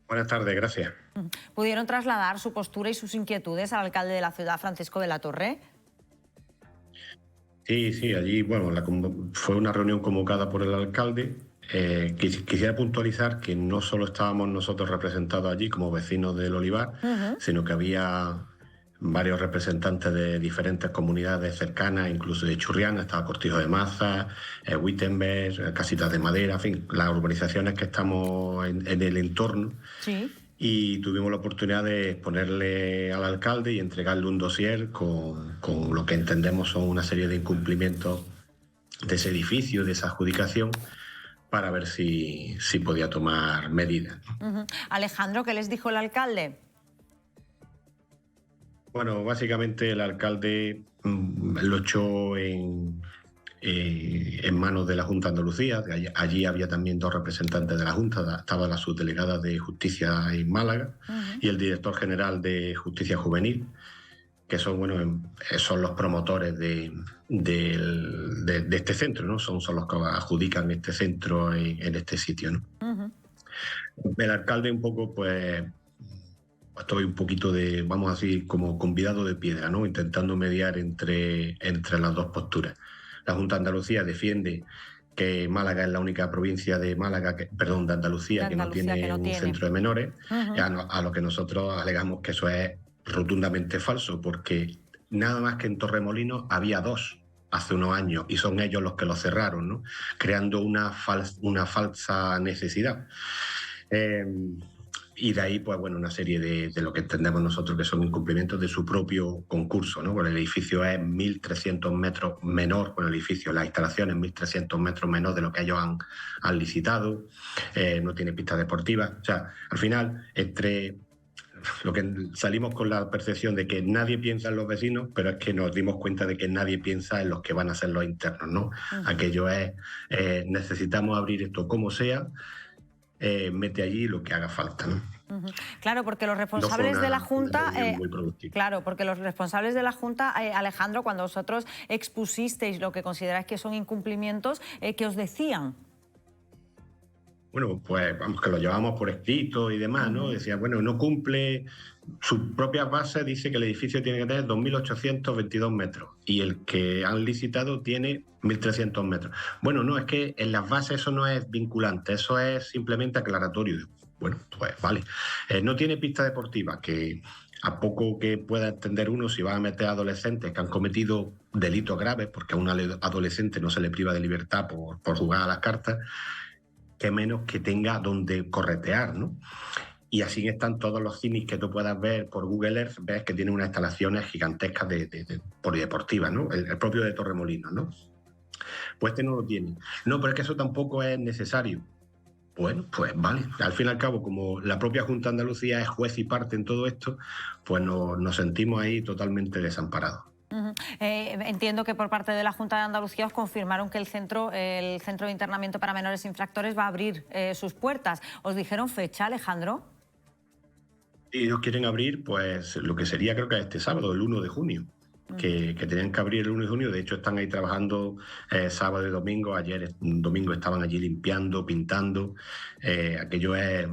Buenas tardes, gracias. ¿Pudieron trasladar su postura y sus inquietudes al alcalde de la ciudad, Francisco de la Torre? Sí, allí, bueno, fue una reunión convocada por el alcalde. Quisiera puntualizar que no solo estábamos nosotros representados allí como vecinos del Olivar, sino que había varios representantes de diferentes comunidades cercanas, incluso de Churriana, estaba Cortijo de Maza, Wittenberg, Casitas de Madera, en fin, las urbanizaciones que estamos en el entorno. Sí. Y tuvimos la oportunidad de exponerle al alcalde y entregarle un dossier con lo que entendemos son una serie de incumplimientos de ese edificio, de esa adjudicación, para ver si podía tomar medidas. Alejandro, ¿qué les dijo el alcalde? Bueno, básicamente el alcalde lo echó en manos de la Junta de Andalucía. Allí había también 2 representantes de la Junta, estaba la subdelegada de Justicia en Málaga y el director general de Justicia Juvenil, que son los promotores de este centro, ¿no? Son los que adjudican este centro en este sitio, ¿no? El alcalde un poco, pues, estoy un poquito vamos a decir, como convidado de piedra, ¿no? Intentando mediar entre las dos posturas. La Junta de Andalucía defiende que Málaga es la única provincia de Andalucía que no tiene un centro de menores, a lo que nosotros alegamos que eso es rotundamente falso, porque nada más que en Torremolinos había 2 hace unos años y son ellos los que lo cerraron, ¿no? Creando una falsa necesidad. Y de ahí, pues bueno, una serie de lo que entendemos nosotros que son incumplimientos de su propio concurso, ¿no? Bueno, el edificio es 1.300 metros menor, bueno, el edificio, la instalación es 1.300 metros menor de lo que ellos han licitado, no tiene pista deportiva. O sea, al final, entre lo que salimos con la percepción de que nadie piensa en los vecinos, pero es que nos dimos cuenta de que nadie piensa en los que van a ser los internos, ¿no? Aquello es, necesitamos abrir esto como sea, mete allí lo que haga falta, ¿no? Claro, porque los responsables de la Junta, Alejandro, cuando vosotros expusisteis lo que consideráis que son incumplimientos, ¿qué os decían? Bueno, pues vamos, que lo llevamos por escrito y demás, ¿no? Decía, bueno, no cumple, su propia base dice que el edificio tiene que tener 2.822 metros y el que han licitado tiene 1.300 metros. Bueno, no, es que en las bases eso no es vinculante, eso es simplemente aclaratorio. Bueno, pues vale. No tiene pista deportiva, que a poco que pueda entender uno, si va a meter a adolescentes que han cometido delitos graves, porque a un adolescente no se le priva de libertad por jugar a las cartas, que menos que tenga donde corretear, ¿no? Y así están todos los cines que tú puedas ver por Google Earth, ves que tienen unas instalaciones gigantescas polideportivas, ¿no? El propio de Torremolinos, ¿no? Pues este no lo tiene. No, pero es que eso tampoco es necesario. Bueno, pues vale. Al fin y al cabo, como la propia Junta de Andalucía es juez y parte en todo esto, pues nos sentimos ahí totalmente desamparados. Entiendo que por parte de la Junta de Andalucía os confirmaron que el centro de internamiento para menores infractores va a abrir sus puertas. ¿Os dijeron fecha, Alejandro? Y ellos quieren abrir, pues, lo que sería, creo que este sábado, el 1 de junio. Que tenían que abrir el 1 de junio. De hecho, están ahí trabajando sábado y domingo. Ayer, domingo, estaban allí limpiando, pintando. Aquello es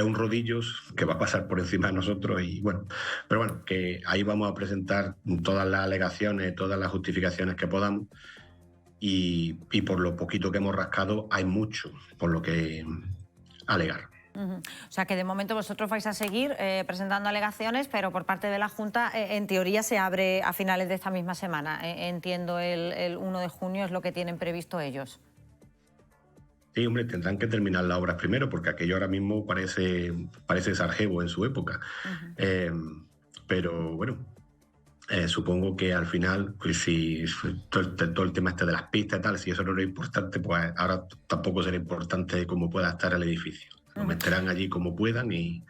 un rodillo que va a pasar por encima de nosotros. Y bueno, pero bueno, que ahí vamos a presentar todas las alegaciones, todas las justificaciones que podamos. Y por lo poquito que hemos rascado, hay mucho por lo que alegar. O sea que de momento vosotros vais a seguir presentando alegaciones, pero por parte de la Junta en teoría se abre a finales de esta misma semana. Entiendo el 1 de junio es lo que tienen previsto ellos. Sí, hombre, tendrán que terminar las obras primero, porque aquello ahora mismo parece Sarajevo en su época. Pero bueno, supongo que al final, pues si todo el tema este de las pistas y tal, si eso no era importante, pues ahora tampoco será importante cómo pueda estar el edificio. Lo meterán allí como puedan y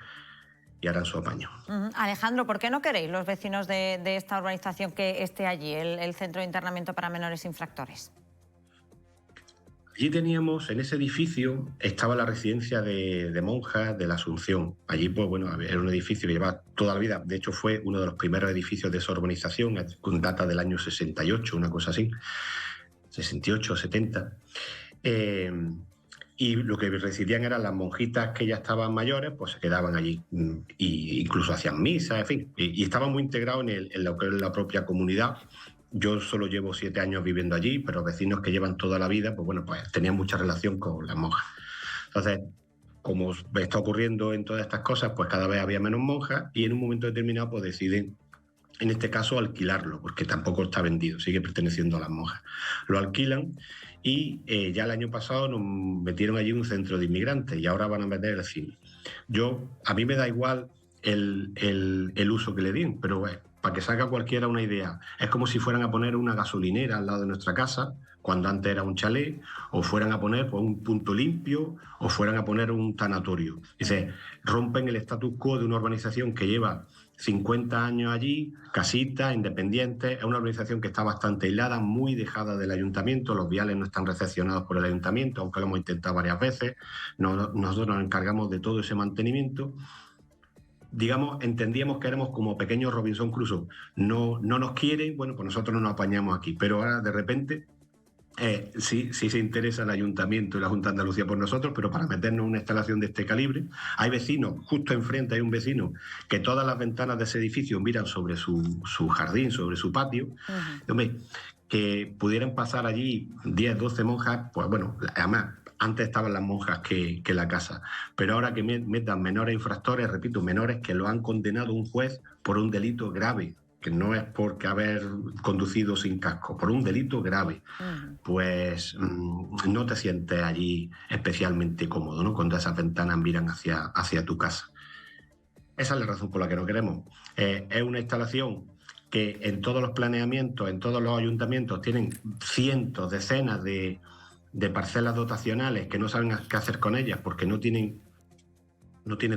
harán su apaño. Alejandro, ¿por qué no queréis los vecinos de esta urbanización que esté allí, el centro de internamiento para menores infractores? Allí teníamos, en ese edificio, estaba la residencia de monjas de la Asunción. Allí, pues bueno, era un edificio que llevaba toda la vida. De hecho, fue uno de los primeros edificios de esa urbanización, con data del año 68, una cosa así, 68 o 70. Y lo que residían eran las monjitas que ya estaban mayores, pues se quedaban allí e incluso hacían misas, en fin, y estaban muy integrados en lo que es la propia comunidad. Yo solo llevo 7 años viviendo allí, pero vecinos que llevan toda la vida, pues bueno, pues tenían mucha relación con las monjas. Entonces, como está ocurriendo en todas estas cosas, pues cada vez había menos monjas y en un momento determinado pues deciden, en este caso, alquilarlo, porque tampoco está vendido, sigue perteneciendo a las monjas. Lo alquilan y ya el año pasado nos metieron allí un centro de inmigrantes y ahora van a meter el cine. A mí me da igual el uso que le den, pero para que salga cualquiera una idea, es como si fueran a poner una gasolinera al lado de nuestra casa, cuando antes era un chalet, o fueran a poner pues, un punto limpio, o fueran a poner un tanatorio. Dice, rompen el status quo de una urbanización que lleva 50 años allí, casitas, independientes. Es una organización que está bastante aislada, muy dejada del ayuntamiento. Los viales no están recepcionados por el ayuntamiento, aunque lo hemos intentado varias veces. Nosotros nos encargamos de todo ese mantenimiento. Digamos, entendíamos que éramos como pequeños Robinson Crusoe. No nos quieren, bueno, pues nosotros no nos apañamos aquí. Pero ahora, de repente, sí se interesa el ayuntamiento y la Junta de Andalucía por nosotros, pero para meternos una instalación de este calibre. Hay vecinos, justo enfrente hay un vecino que todas las ventanas de ese edificio miran sobre su jardín, sobre su patio. Hombre, que pudieran pasar allí 10, 12 monjas, pues bueno, además antes estaban las monjas que la casa, pero ahora que metan menores infractores, repito, menores que lo han condenado un juez por un delito grave, que no es porque haber conducido sin casco, por un delito grave, pues no te sientes allí especialmente cómodo, ¿no? Cuando esas ventanas miran hacia tu casa. Esa es la razón por la que no queremos. Es una instalación que en todos los planeamientos, en todos los ayuntamientos, tienen cientos, decenas de parcelas dotacionales que no saben qué hacer con ellas porque no tienen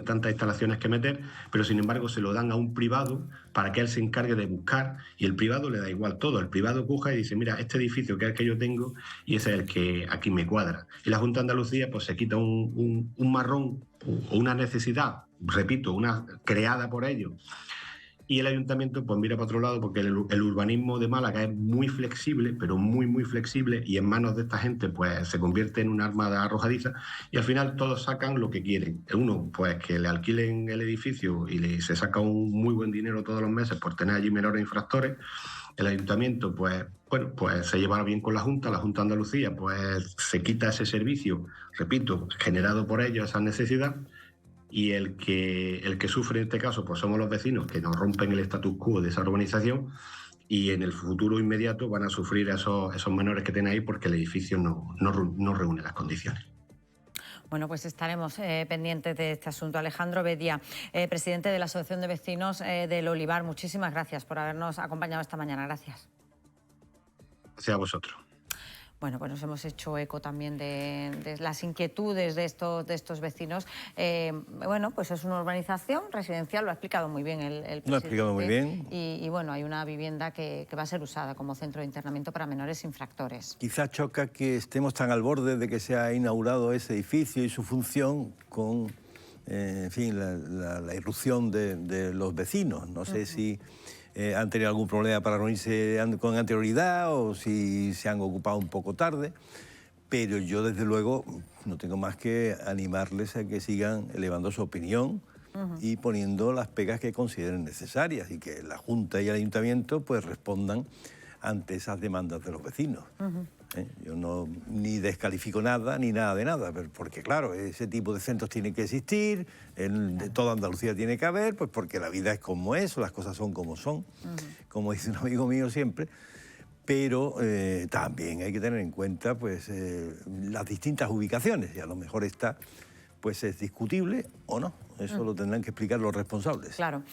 tantas instalaciones que meter, pero sin embargo se lo dan a un privado para que él se encargue de buscar y el privado le da igual todo. El privado coge y dice, mira, este edificio que es el que yo tengo y ese es el que aquí me cuadra. Y la Junta de Andalucía pues se quita un marrón o una necesidad, repito, una creada por ellos. Y el ayuntamiento pues mira para otro lado porque el urbanismo de Málaga es muy flexible, pero muy, muy flexible, y en manos de esta gente pues se convierte en un arma arrojadiza y al final todos sacan lo que quieren. Uno, pues que le alquilen el edificio y se saca un muy buen dinero todos los meses por tener allí menores infractores. El ayuntamiento pues se lleva bien con la Junta de Andalucía pues se quita ese servicio, repito, generado por ellos, esa necesidad. y el que sufre en este caso pues somos los vecinos, que nos rompen el status quo de esa urbanización, y en el futuro inmediato van a sufrir esos menores que tienen ahí porque el edificio no reúne las condiciones. Bueno, pues estaremos pendientes de este asunto. Alejandro Bedia, presidente de la Asociación de Vecinos del Olivar, muchísimas gracias por habernos acompañado esta mañana. Gracias. Gracias a vosotros. Bueno, pues nos hemos hecho eco también de las inquietudes de estos vecinos. Bueno, pues es una urbanización residencial, lo ha explicado muy bien el presidente. Lo ha explicado muy bien. Y bueno, hay una vivienda que va a ser usada como centro de internamiento para menores infractores. Quizás choca que estemos tan al borde de que se ha inaugurado ese edificio y su función con, en fin, la irrupción de los vecinos. No sé si han tenido algún problema para reunirse con anterioridad o si se han ocupado un poco tarde, pero yo desde luego no tengo más que animarles a que sigan elevando su opinión y poniendo las pegas que consideren necesarias y que la Junta y el Ayuntamiento pues respondan ante esas demandas de los vecinos. Yo no ni descalifico nada ni nada de nada, porque claro, ese tipo de centros tiene que existir, en toda Andalucía tiene que haber, pues porque la vida es como es, las cosas son como son, como dice un amigo mío siempre, pero también hay que tener en cuenta pues las distintas ubicaciones, y a lo mejor esta pues es discutible o no. Eso lo tendrán que explicar los responsables. Claro.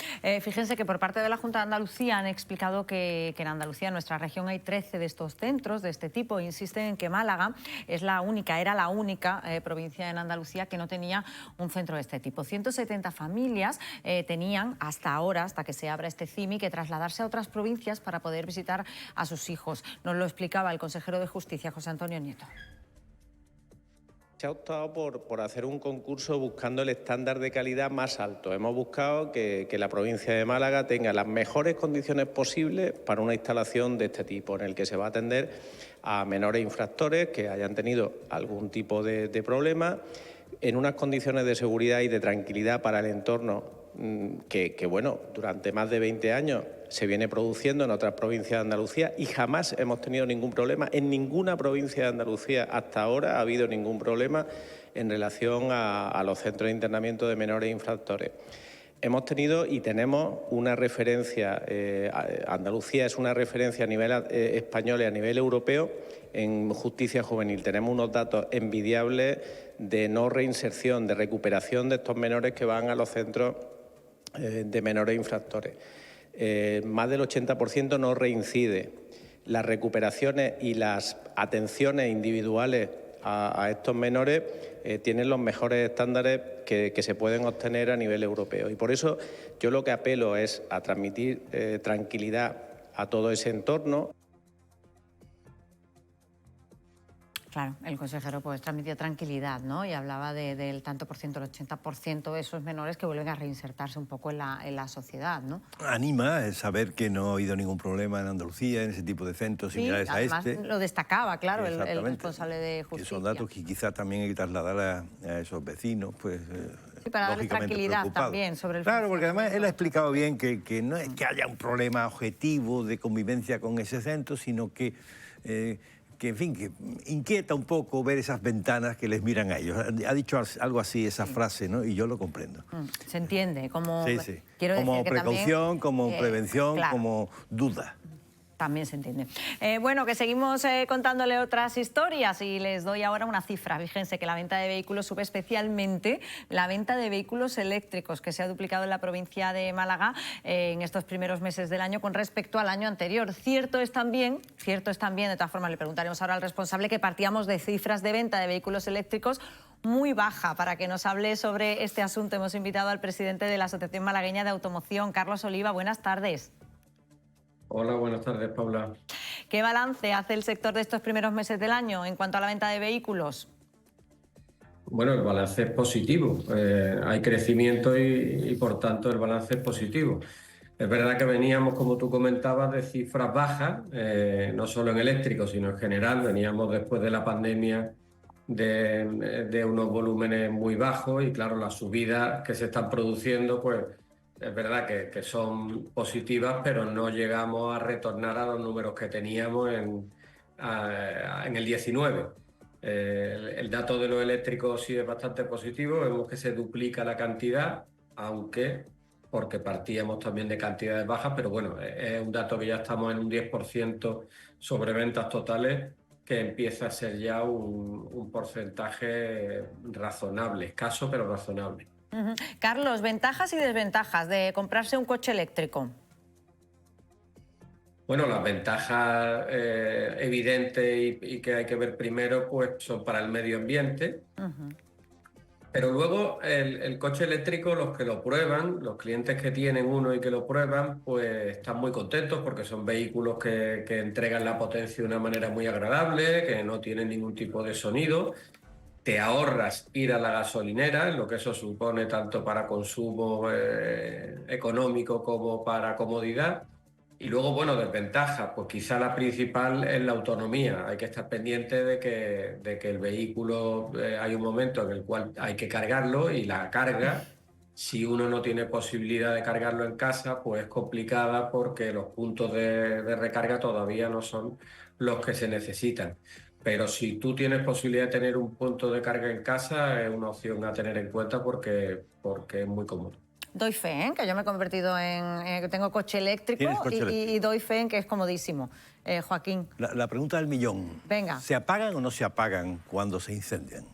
Fíjense que por parte de la Junta de Andalucía han explicado que en Andalucía, en nuestra región, hay 13 de estos centros de este tipo. Insisten en que Málaga era la única provincia en Andalucía que no tenía un centro de este tipo. 170 familias tenían hasta ahora, hasta que se abra este CIMI, que trasladarse a otras provincias para poder visitar a sus hijos. Nos lo explicaba el consejero de Justicia, José Antonio Nieto. Se ha optado por hacer un concurso buscando el estándar de calidad más alto. Hemos buscado que la provincia de Málaga tenga las mejores condiciones posibles para una instalación de este tipo, en el que se va a atender a menores infractores que hayan tenido algún tipo de problema, en unas condiciones de seguridad y de tranquilidad para el entorno que bueno, durante más de 20 años se viene produciendo en otras provincias de Andalucía y jamás hemos tenido ningún problema. En ninguna provincia de Andalucía hasta ahora ha habido ningún problema en relación a los centros de internamiento de menores infractores. Hemos tenido y tenemos una referencia, Andalucía es una referencia a nivel español y a nivel europeo en justicia juvenil. Tenemos unos datos envidiables de no reinserción, de recuperación de estos menores que van a los centros de menores infractores. Más del 80% no reincide. Las recuperaciones y las atenciones individuales a estos menores tienen los mejores estándares que se pueden obtener a nivel europeo. Y por eso yo lo que apelo es a transmitir tranquilidad a todo ese entorno. Claro, el consejero pues transmitía tranquilidad, ¿no? Y hablaba del tanto por ciento, el 80% de esos menores que vuelven a reinsertarse un poco en la sociedad, ¿no? Anima el saber que no ha habido ningún problema en Andalucía, en ese tipo de centros similares a este. Además lo destacaba, claro, el responsable de Justicia. Que son datos que quizá también hay que trasladar a esos vecinos, pues... Sí, para darles tranquilidad también sobre el... Claro, porque además él ha explicado bien que no es que haya un problema objetivo de convivencia con ese centro, sino que en fin, que inquieta un poco ver esas ventanas que les miran a ellos. Ha dicho algo así esa frase, ¿no? Y yo lo comprendo. Se entiende, como... Sí. Quiero como decir que precaución, también, como prevención, claro, como duda. También se entiende. Bueno, que seguimos contándole otras historias y les doy ahora una cifra. Fíjense que la venta de vehículos sube, especialmente la venta de vehículos eléctricos, que se ha duplicado en la provincia de Málaga en estos primeros meses del año con respecto al año anterior. Cierto es también, de todas formas le preguntaremos ahora al responsable, que partíamos de cifras de venta de vehículos eléctricos muy baja. Para que nos hable sobre este asunto hemos invitado al presidente de la Asociación Malagueña de Automoción, Carlos Oliva. Buenas tardes. Hola, buenas tardes, Paula. ¿Qué balance hace el sector de estos primeros meses del año en cuanto a la venta de vehículos? Bueno, el balance es positivo. Hay crecimiento y por tanto, el balance es positivo. Es verdad que veníamos, como tú comentabas, de cifras bajas, no solo en eléctrico, sino en general. Veníamos después de la pandemia de unos volúmenes muy bajos y, claro, las subidas que se están produciendo, pues es verdad que son positivas, pero no llegamos a retornar a los números que teníamos en el 19. El dato de los eléctricos sí es bastante positivo, vemos que se duplica la cantidad, aunque porque partíamos también de cantidades bajas, pero bueno, es un dato que ya estamos en un 10% sobre ventas totales, que empieza a ser ya un porcentaje razonable, escaso pero razonable. Carlos, ventajas y desventajas de comprarse un coche eléctrico. Bueno, las ventajas evidentes y que hay que ver primero pues son para el medio ambiente. Pero luego el coche eléctrico, los que lo prueban, los clientes que tienen uno y que lo prueban, pues están muy contentos porque son vehículos que entregan la potencia de una manera muy agradable, que no tienen ningún tipo de sonido. Te ahorras ir a la gasolinera, lo que eso supone tanto para consumo económico como para comodidad. Y luego, bueno, desventajas, pues quizá la principal es la autonomía. Hay que estar pendiente de que el vehículo, hay un momento en el cual hay que cargarlo y la carga, si uno no tiene posibilidad de cargarlo en casa, pues es complicada porque los puntos de recarga todavía no son los que se necesitan. Pero si tú tienes posibilidad de tener un punto de carga en casa, es una opción a tener en cuenta porque es muy cómodo. Doy fe, que yo me he convertido en... tengo coche eléctrico, y doy fe en que es comodísimo. Joaquín. La pregunta del millón. Venga. ¿Se apagan o no se apagan cuando se incendian?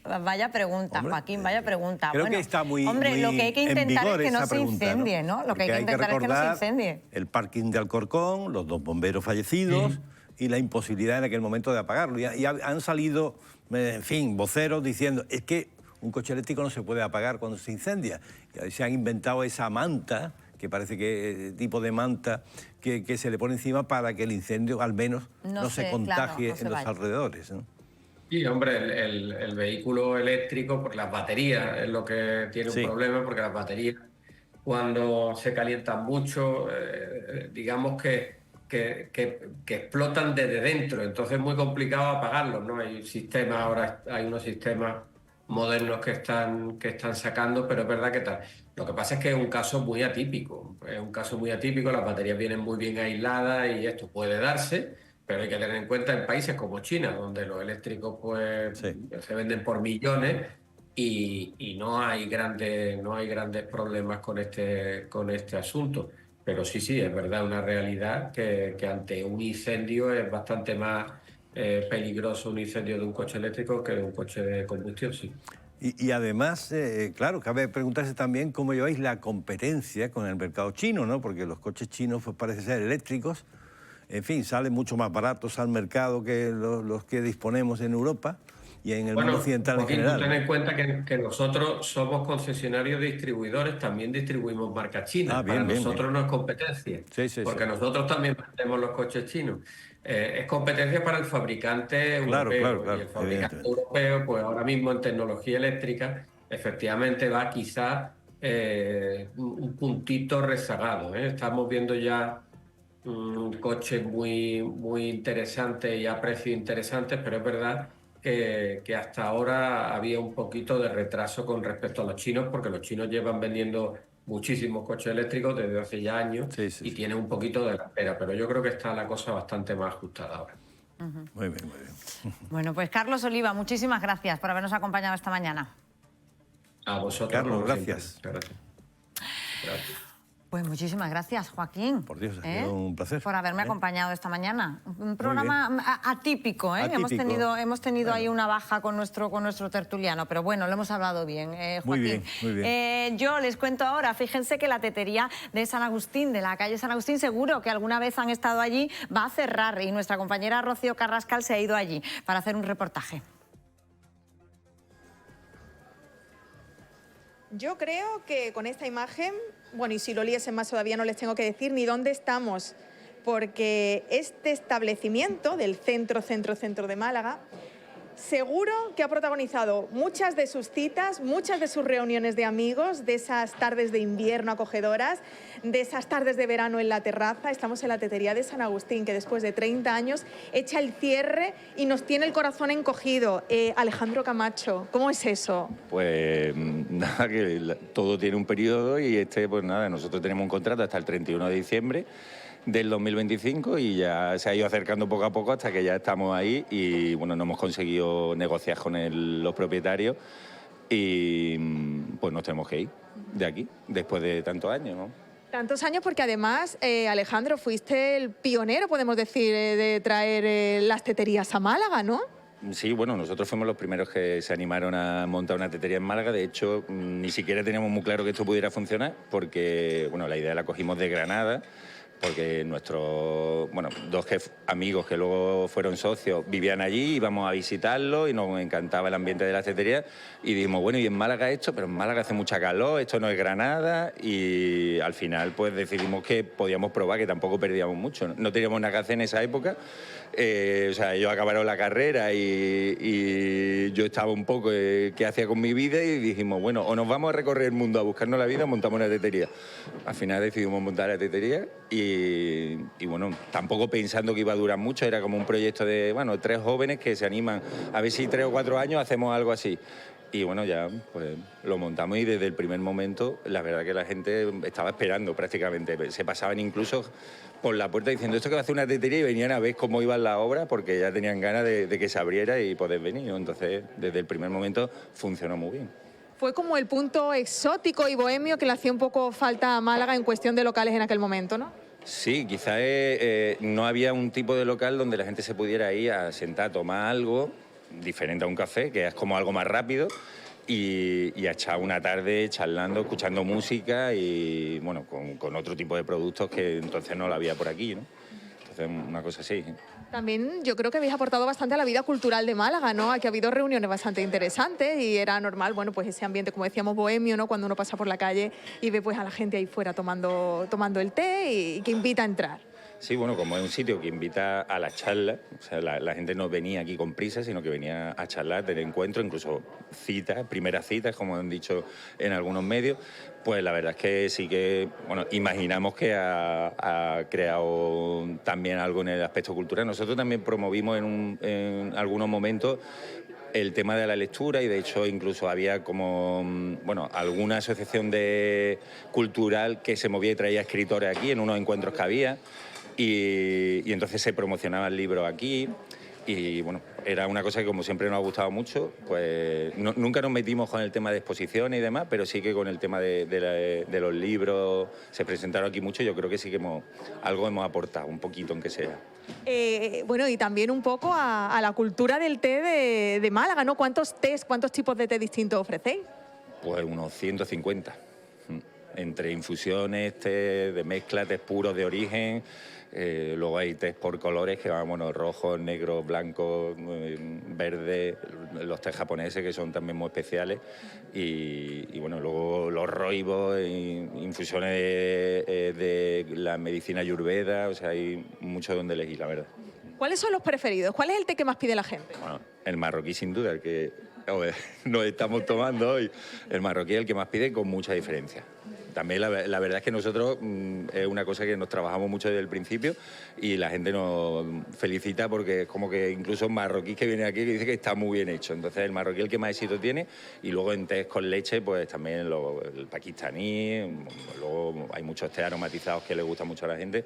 Vaya pregunta, hombre, Joaquín, vaya pregunta. Creo que está muy hombre, lo que hay que intentar es que no se incendie, ¿no? Lo que hay que intentar es que no se incendie. El parking de Alcorcón, los 2 bomberos fallecidos y la imposibilidad en aquel momento de apagarlo. Y han salido, en fin, voceros diciendo, es que un coche eléctrico no se puede apagar cuando se incendia. Y se han inventado esa manta, que parece que tipo de manta que se le pone encima para que el incendio al menos no se contagie en los alrededores, ¿no? Sí, hombre, el vehículo eléctrico, por las baterías es lo que tiene un problema, porque las baterías cuando se calientan mucho, digamos que explotan desde dentro, entonces es muy complicado apagarlos, ¿no? Hay sistemas, ahora hay unos sistemas modernos que están sacando, pero es verdad que tal. Lo que pasa es que es un caso muy atípico, las baterías vienen muy bien aisladas y esto puede darse, pero hay que tener en cuenta en países como China, donde los eléctricos pues se venden por millones y no hay grandes problemas con este asunto. Pero sí, es verdad, una realidad que ante un incendio es bastante más peligroso un incendio de un coche eléctrico que de un coche de combustión, sí. Y además, claro, cabe preguntarse también cómo lleváis la competencia con el mercado chino, ¿no? Porque los coches chinos pues, parece ser eléctricos, en fin, salen mucho más baratos al mercado que los que disponemos en Europa y en el mundo occidental en general. Ten en cuenta que nosotros somos concesionarios distribuidores, también distribuimos marcas chinas. Para nosotros no es competencia, porque nosotros también vendemos los coches chinos. Es competencia para el fabricante europeo. Y el fabricante europeo, pues ahora mismo en tecnología eléctrica, efectivamente va quizá un puntito rezagado. Estamos viendo ya coches muy interesantes y a precios interesantes, pero es verdad que hasta ahora había un poquito de retraso con respecto a los chinos, porque los chinos llevan vendiendo muchísimos coches eléctricos desde hace ya años y tienen un poquito de la espera, pero yo creo que está la cosa bastante más ajustada ahora. Muy bien, muy bien. Bueno, pues Carlos Oliva, muchísimas gracias por habernos acompañado esta mañana. A vosotros. Carlos, gracias. Gracias. Pues muchísimas gracias, Joaquín. Por Dios, ha sido un placer. Por haberme acompañado esta mañana. Un programa atípico, ¿eh? Hemos tenido ahí una baja con nuestro tertuliano, pero bueno, lo hemos hablado bien, Joaquín. Muy bien, muy bien. Yo les cuento ahora, fíjense que la tetería de San Agustín, de la calle San Agustín, seguro que alguna vez han estado allí, va a cerrar y nuestra compañera Rocío Carrascal se ha ido allí para hacer un reportaje. Yo creo que con esta imagen, bueno, y si lo liesen más todavía no les tengo que decir ni dónde estamos, porque este establecimiento del centro de Málaga seguro que ha protagonizado muchas de sus citas, muchas de sus reuniones de amigos, de esas tardes de invierno acogedoras, de esas tardes de verano en la terraza. Estamos en la tetería de San Agustín, que después de 30 años echa el cierre y nos tiene el corazón encogido. Alejandro Camacho, ¿cómo es eso? Pues nada, que todo tiene un periodo y pues nada, nosotros tenemos un contrato hasta el 31 de diciembre. del 2025 y ya se ha ido acercando poco a poco hasta que ya estamos ahí y bueno, no hemos conseguido negociar con los propietarios y pues nos tenemos que ir de aquí después de tantos años, ¿no? Tantos años porque además, Alejandro, fuiste el pionero, podemos decir, de traer las teterías a Málaga, ¿no? Sí, bueno, nosotros fuimos los primeros que se animaron a montar una tetería en Málaga. De hecho, ni siquiera teníamos muy claro que esto pudiera funcionar porque, bueno, la idea la cogimos de Granada, porque nuestros, bueno, dos amigos que luego fueron socios vivían allí, íbamos a visitarlos y nos encantaba el ambiente de la tetería y dijimos, bueno, y en Málaga esto, pero en Málaga hace mucha calor, esto no es Granada y al final pues decidimos que podíamos probar, que tampoco perdíamos mucho. No teníamos nada que hacer en esa época, o sea, ellos acabaron la carrera y yo estaba un poco, ¿qué hacía con mi vida? Y dijimos, bueno, o nos vamos a recorrer el mundo a buscarnos la vida o montamos una tetería. Al final decidimos montar la tetería y bueno, tampoco pensando que iba a durar mucho, era como un proyecto de, bueno, 3 jóvenes que se animan a ver si 3 o 4 años hacemos algo así. Y bueno, ya pues lo montamos y desde el primer momento la verdad que la gente estaba esperando prácticamente. Se pasaban incluso por la puerta diciendo esto que va a hacer una tetería y venían a ver cómo iban las obras porque ya tenían ganas de que se abriera y poder venir, ¿no? Entonces, desde el primer momento funcionó muy bien. Fue como el punto exótico y bohemio que le hacía un poco falta a Málaga en cuestión de locales en aquel momento, ¿no? Sí, quizás no había un tipo de local donde la gente se pudiera ir a sentar a tomar algo diferente a un café, que es como algo más rápido, y a echar una tarde charlando, escuchando música y bueno, con otro tipo de productos que entonces no lo había por aquí, ¿no? Entonces, una cosa así. También yo creo que habéis aportado bastante a la vida cultural de Málaga, ¿no? Aquí ha habido reuniones bastante interesantes y era normal, bueno, pues ese ambiente, como decíamos, bohemio, ¿no? Cuando uno pasa por la calle y ve pues a la gente ahí fuera tomando el té y que invita a entrar. Sí, bueno, como es un sitio que invita a la charla, o sea, la gente no venía aquí con prisa, sino que venía a charlar, a tener encuentros, incluso citas, primeras citas, como han dicho en algunos medios, pues la verdad es que sí que, bueno, imaginamos que ha creado también algo en el aspecto cultural. Nosotros también promovimos en algunos momentos el tema de la lectura y de hecho incluso había como, bueno, alguna asociación cultural que se movía y traía escritores aquí en unos encuentros que había. Y entonces se promocionaba el libro aquí y bueno, era una cosa que como siempre nos ha gustado mucho, pues nunca nos metimos con el tema de exposiciones y demás, pero sí que con el tema de los libros se presentaron aquí mucho, yo creo que sí que algo hemos aportado, un poquito aunque sea. Bueno, y también un poco a la cultura del té de Málaga, ¿no? ¿Cuántos tipos de té distintos ofrecéis? Pues unos 150, entre infusiones, té de mezcla, tés puros de origen. Luego hay tés por colores que van, bueno, rojos, negros, blancos, verdes, los tés japoneses que son también muy especiales y bueno, luego los roibos, infusiones de la medicina ayurveda, o sea, hay mucho donde elegir, la verdad. ¿Cuáles son los preferidos? ¿Cuál es el té que más pide la gente? Bueno, el marroquí sin duda, el que nos estamos tomando hoy. El marroquí es el que más pide con mucha diferencia. También la verdad es que nosotros es una cosa que nos trabajamos mucho desde el principio y la gente nos felicita porque es como que incluso marroquíes que vienen aquí que dicen que está muy bien hecho. Entonces el marroquí es el que más éxito tiene y luego en tés con leche pues también el pakistaní, luego hay muchos tés aromatizados que les gustan mucho a la gente,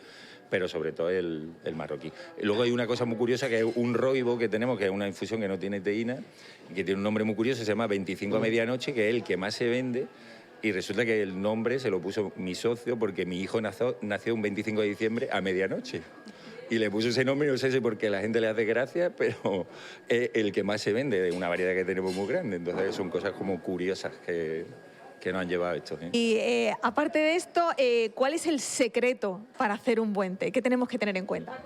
pero sobre todo el marroquí. Y luego hay una cosa muy curiosa que es un roibo que tenemos, que es una infusión que no tiene teína, que tiene un nombre muy curioso, se llama 25 a medianoche, que es el que más se vende. Y resulta que el nombre se lo puso mi socio porque mi hijo nació un 25 de diciembre a medianoche. Y le puso ese nombre, no sé si porque a la gente le hace gracia, pero es el que más se vende, de una variedad que tenemos muy grande. Entonces son cosas como curiosas que nos han llevado a esto. Y aparte de esto, ¿cuál es el secreto para hacer un buen té? ¿Qué tenemos que tener en cuenta?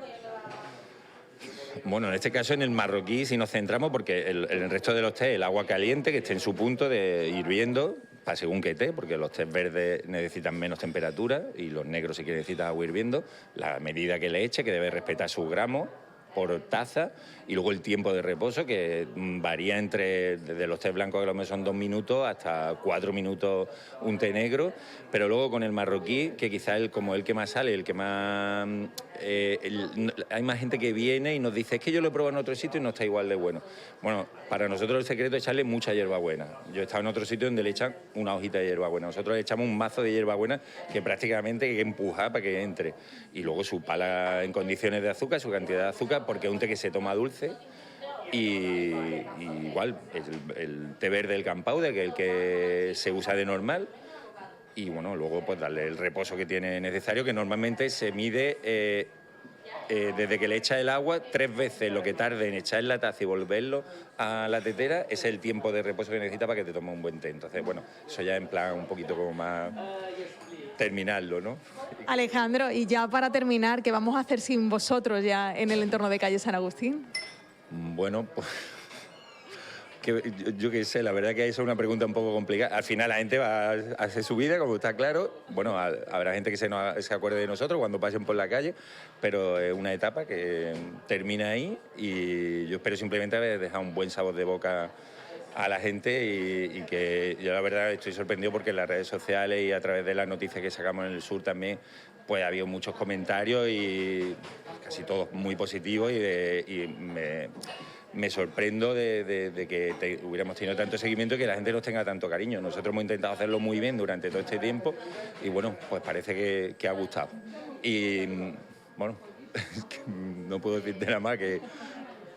Bueno, en este caso en el marroquí si nos centramos, porque el resto de los tés, el agua caliente, que esté en su punto de hirviendo, para según qué té, porque los tés verdes necesitan menos temperatura y los negros sí que necesitan agua hirviendo, la medida que le eche, que debe respetar sus gramos por taza, y luego el tiempo de reposo, que varía desde los tés blancos que lo mejor son 2 minutos hasta 4 minutos un té negro, pero luego con el marroquí, que quizá como el que más sale, el que más hay más gente que viene y nos dice, es que yo lo he probado en otro sitio y no está igual de bueno. Bueno, para nosotros el secreto es echarle mucha hierbabuena. Yo he estado en otro sitio donde le echan una hojita de hierbabuena. Nosotros le echamos un mazo de hierbabuena que prácticamente hay que empujar para que entre. Y luego su pala en condiciones de azúcar, su cantidad de azúcar, porque es un té que se toma dulce. Y igual, el té verde del Campaude, que es el que se usa de normal. Y bueno, luego pues darle el reposo que tiene necesario, que normalmente se mide desde que le echa el agua 3 veces lo que tarde en echar la taza y volverlo a la tetera, es el tiempo de reposo que necesita para que te tome un buen té. Entonces, bueno, eso ya en plan un poquito como más terminarlo, ¿no? Alejandro, y ya para terminar, ¿qué vamos a hacer sin vosotros ya en el entorno de calle San Agustín? Bueno, pues yo qué sé, la verdad que eso es una pregunta un poco complicada. Al final la gente va a hacer su vida, como está claro. Bueno, habrá gente que se acuerde de nosotros cuando pasen por la calle, pero es una etapa que termina ahí y yo espero simplemente haber dejado un buen sabor de boca a la gente y que yo la verdad estoy sorprendido porque en las redes sociales y a través de las noticias que sacamos en el sur también pues ha habido muchos comentarios y casi todos muy positivos y me sorprendo de que hubiéramos tenido tanto seguimiento y que la gente nos tenga tanto cariño. Nosotros hemos intentado hacerlo muy bien durante todo este tiempo y bueno, pues parece que ha gustado. Y bueno, no puedo decirte nada más que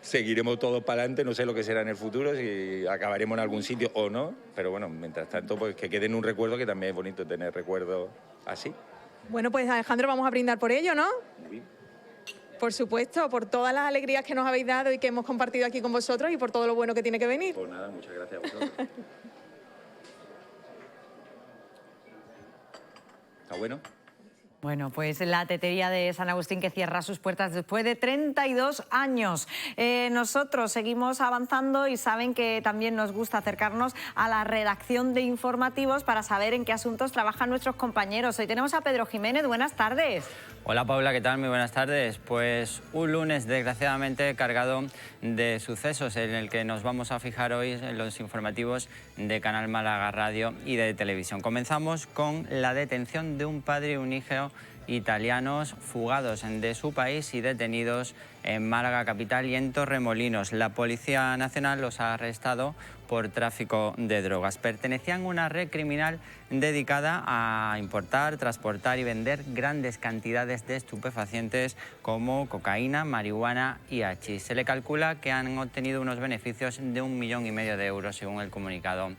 seguiremos todos para adelante, no sé lo que será en el futuro, si acabaremos en algún sitio o no, pero bueno, mientras tanto pues que quede en un recuerdo, que también es bonito tener recuerdos así. Bueno, pues Alejandro, vamos a brindar por ello, ¿no? Muy bien. Por supuesto, por todas las alegrías que nos habéis dado y que hemos compartido aquí con vosotros y por todo lo bueno que tiene que venir. Pues nada, muchas gracias a vosotros. ¿Está bueno? Bueno, pues la tetería de San Agustín que cierra sus puertas después de 32 años. Nosotros seguimos avanzando y saben que también nos gusta acercarnos a la redacción de informativos para saber en qué asuntos trabajan nuestros compañeros. Hoy tenemos a Pedro Jiménez. Buenas tardes. Hola Paula, ¿qué tal? Muy buenas tardes. Pues un lunes desgraciadamente cargado de sucesos en el que nos vamos a fijar hoy en los informativos de Canal Málaga Radio y de Televisión. Comenzamos con la detención de un padre y un hijo italianos fugados de su país y detenidos en Málaga capital y en Torremolinos. La Policía Nacional los ha arrestado por tráfico de drogas. Pertenecían a una red criminal dedicada a importar, transportar y vender grandes cantidades de estupefacientes como cocaína, marihuana y hachís. Se le calcula que han obtenido unos beneficios de 1,5 millones de euros, según el comunicado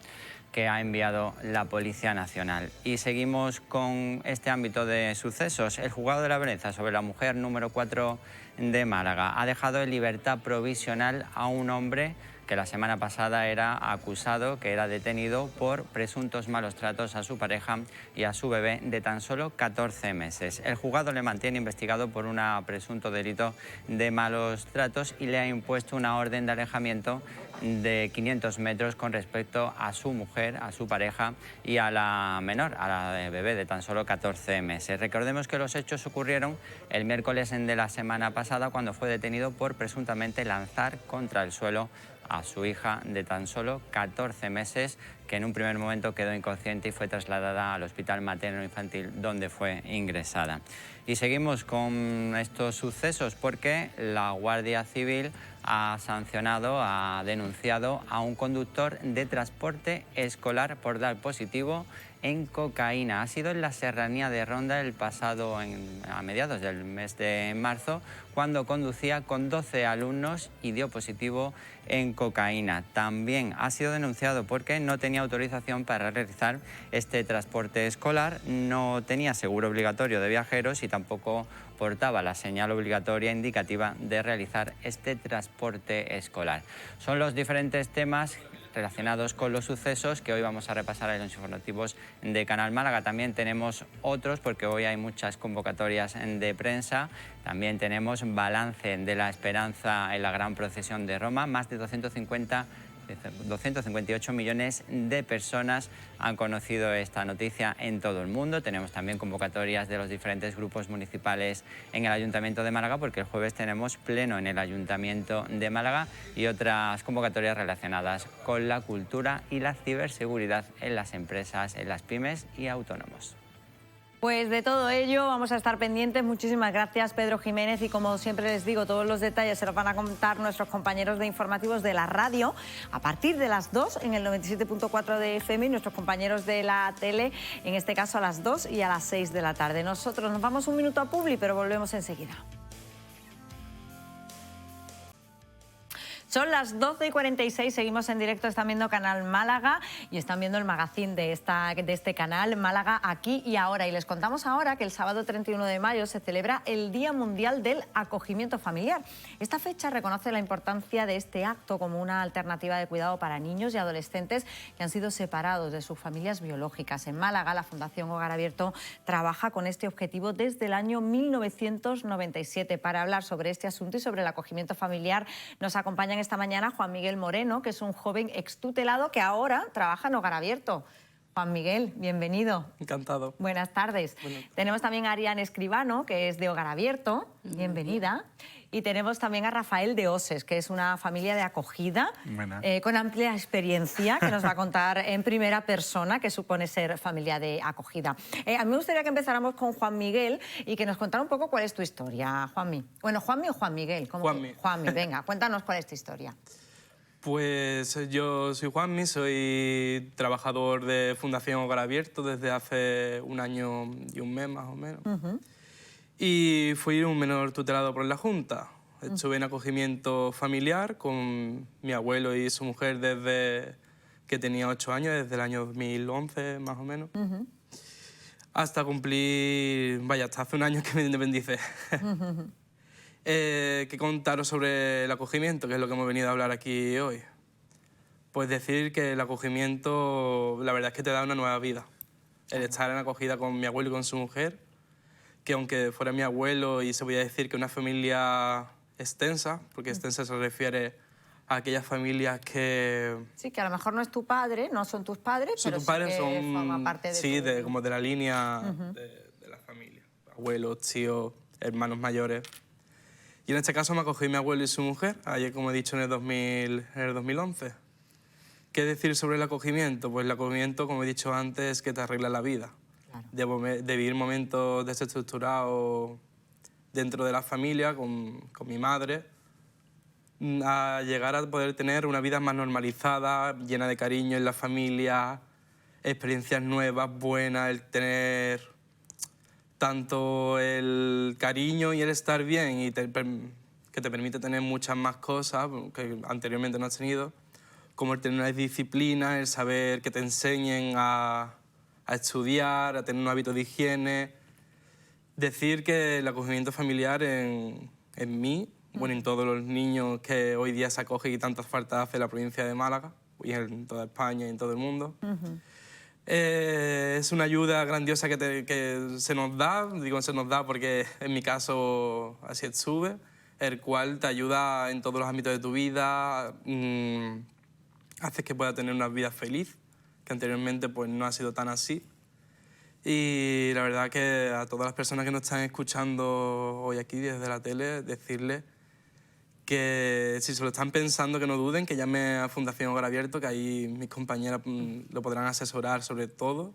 que ha enviado la Policía Nacional. Y seguimos con este ámbito de sucesos. El juzgado de la Veneza sobre la mujer número 4 de Málaga ha dejado en libertad provisional a un hombre que la semana pasada era acusado, que era detenido por presuntos malos tratos a su pareja y a su bebé de tan solo 14 meses. El juzgado le mantiene investigado por un presunto delito de malos tratos y le ha impuesto una orden de alejamiento de 500 metros con respecto a su mujer, a su pareja y a la menor, a la bebé de tan solo 14 meses. Recordemos que los hechos ocurrieron el miércoles de la semana pasada cuando fue detenido por presuntamente lanzar contra el suelo a su hija de tan solo 14 meses, que en un primer momento quedó inconsciente y fue trasladada al Hospital Materno Infantil, donde fue ingresada. Y seguimos con estos sucesos porque la Guardia Civil ha sancionado, ha denunciado a un conductor de transporte escolar por dar positivo en cocaína. Ha sido en la serranía de Ronda el pasado, a mediados del mes de marzo, cuando conducía con 12 alumnos y dio positivo en cocaína. También ha sido denunciado porque no tenía autorización para realizar este transporte escolar, no tenía seguro obligatorio de viajeros y tampoco portaba la señal obligatoria indicativa de realizar este transporte escolar. Son los diferentes temas relacionados con los sucesos que hoy vamos a repasar en los informativos de Canal Málaga. También tenemos otros porque hoy hay muchas convocatorias de prensa. También tenemos balance de la esperanza en la gran procesión de Roma. Más de 258 millones de personas han conocido esta noticia en todo el mundo. Tenemos también convocatorias de los diferentes grupos municipales en el Ayuntamiento de Málaga, porque el jueves tenemos pleno en el Ayuntamiento de Málaga y otras convocatorias relacionadas con la cultura y la ciberseguridad en las empresas, en las pymes y autónomos. Pues de todo ello vamos a estar pendientes. Muchísimas gracias, Pedro Jiménez, y como siempre les digo, todos los detalles se los van a contar nuestros compañeros de informativos de la radio a partir de las 2 en el 97.4 de FM y nuestros compañeros de la tele, en este caso a las 2 y a las 6 de la tarde. Nosotros nos vamos un minuto a Publi, pero volvemos enseguida. Son las 12:46, seguimos en directo, están viendo Canal Málaga y están viendo el magazín de este canal, Málaga Aquí y Ahora. Y les contamos ahora que el sábado 31 de mayo se celebra el Día Mundial del Acogimiento Familiar. Esta fecha reconoce la importancia de este acto como una alternativa de cuidado para niños y adolescentes que han sido separados de sus familias biológicas. En Málaga, la Fundación Hogar Abierto trabaja con este objetivo desde el año 1997. Para hablar sobre este asunto y sobre el acogimiento familiar nos acompañan esta mañana Juan Miguel Moreno, que es un joven extutelado que ahora trabaja en Hogar Abierto. Juan Miguel, bienvenido. Encantado. Buenas tardes. Tenemos también a Ariane Escribano, que es de Hogar Abierto. Bienvenida. Y tenemos también a Rafael de Oses, que es una familia de acogida con amplia experiencia, que nos va a contar en primera persona qué supone ser familia de acogida. A mí me gustaría que empezáramos con Juan Miguel y que nos contara un poco cuál es tu historia, Juanmi. Bueno, ¿Juanmi o Juan Miguel? Juanmi. Juanmi, venga, cuéntanos cuál es tu historia. Pues yo soy Juanmi, soy trabajador de Fundación Hogar Abierto desde hace un año y un mes más o menos. Y fui un menor tutelado por la Junta. Estuve en acogimiento familiar con mi abuelo y su mujer desde que tenía 8 años, desde el año 2011 más o menos. Hasta cumplir, hasta hace un año que me independicé. ¿Qué contaros sobre el acogimiento, que es lo que hemos venido a hablar aquí hoy? Pues decir que el acogimiento, la verdad es que te da una nueva vida. El estar en acogida con mi abuelo y con su mujer, que aunque fuera mi abuelo, y se voy a decir que una familia extensa, porque extensa se refiere a aquellas familias que... Sí, que a lo mejor no es tu padre, no son tus padres, pero tus padres sí que son, forma parte de como de la línea de la familia. Abuelos, tíos, hermanos mayores. Y en este caso me acogí mi abuelo y su mujer, ayer, como he dicho, en el 2011. ¿Qué decir sobre el acogimiento? Pues el acogimiento, como he dicho antes, es que te arregla la vida. De vivir momentos desestructurados dentro de la familia, con mi madre, a llegar a poder tener una vida más normalizada, llena de cariño en la familia, experiencias nuevas, buenas, el tener tanto el cariño y el estar bien y que te permite tener muchas más cosas que anteriormente no has tenido, como el tener una disciplina, el saber que te enseñen a estudiar, a tener un hábito de higiene. Decir que el acogimiento familiar en mí, bueno, en todos los niños que hoy día se acogen y tantas falta hace la provincia de Málaga, y en toda España y en todo el mundo, es una ayuda grandiosa que se nos da, digo se nos da porque en mi caso así estuve, el cual te ayuda en todos los ámbitos de tu vida, haces que puedas tener una vida feliz, que anteriormente pues no ha sido tan así. Y la verdad que a todas las personas que nos están escuchando hoy aquí desde la tele, decirles que si se lo están pensando, que no duden, que llamen a Fundación Hogar Abierto, que ahí mis compañeras lo podrán asesorar sobre todo.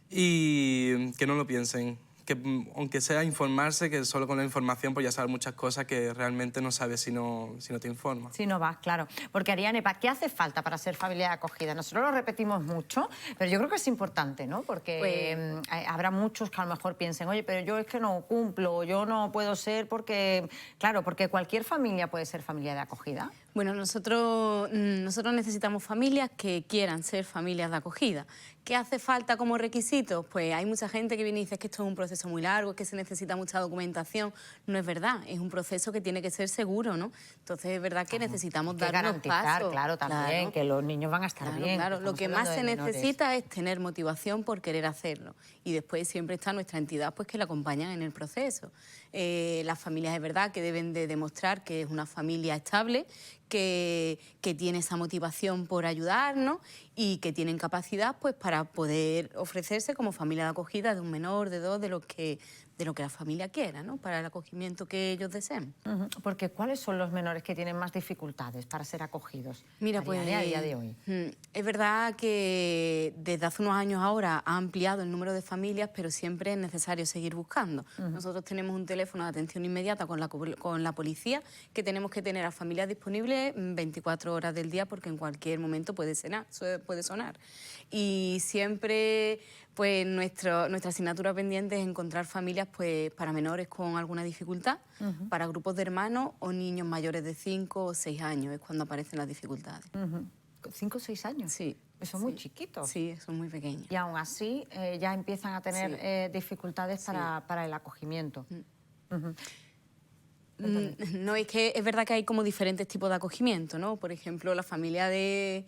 Y que no lo piensen, que aunque sea informarse, que solo con la información pues ya sabes muchas cosas que realmente no sabes si no te informas. Si no vas, claro. Porque Ariane, ¿qué hace falta para ser familia de acogida? Nosotros lo repetimos mucho, pero yo creo que es importante, ¿no? Porque habrá muchos que a lo mejor piensen, oye, pero yo es que no cumplo, yo no puedo ser porque... Claro, porque cualquier familia puede ser familia de acogida. Bueno, nosotros necesitamos familias que quieran ser familias de acogida. ¿Qué hace falta como requisitos? Pues hay mucha gente que viene y dice que esto es un proceso muy largo, que se necesita mucha documentación. No es verdad, es un proceso que tiene que ser seguro, ¿no? Entonces es verdad que necesitamos dar unos pasos. Claro, también, que los niños van a estar bien. Claro, lo que más se necesita es tener motivación por querer hacerlo. Y después siempre está nuestra entidad pues, que la acompañan en el proceso. Las familias es verdad que deben de demostrar que es una familia estable, que tiene esa motivación por ayudarnos y que tienen capacidad pues, para poder ofrecerse como familia de acogida de un menor, de dos, de los que lo que la familia quiera, ¿no? Para el acogimiento que ellos deseen. Porque ¿cuáles son los menores que tienen más dificultades para ser acogidos? Mira, pues a día de hoy. Es verdad que desde hace unos años ahora ha ampliado el número de familias, pero siempre es necesario seguir buscando. Nosotros tenemos un teléfono de atención inmediata con la policía, que tenemos que tener a familias disponibles 24 horas del día, porque en cualquier momento puede sonar. Y siempre pues nuestra asignatura pendiente es encontrar familias pues para menores con alguna dificultad, para grupos de hermanos o niños mayores de 5 o 6 años, es cuando aparecen las dificultades. 5 o 6 años. Sí. Son muy chiquitos. Sí, son muy pequeños. Y aún así ya empiezan a tener dificultades para el acogimiento. No, es que es verdad que hay como diferentes tipos de acogimiento, ¿no? Por ejemplo, la familia de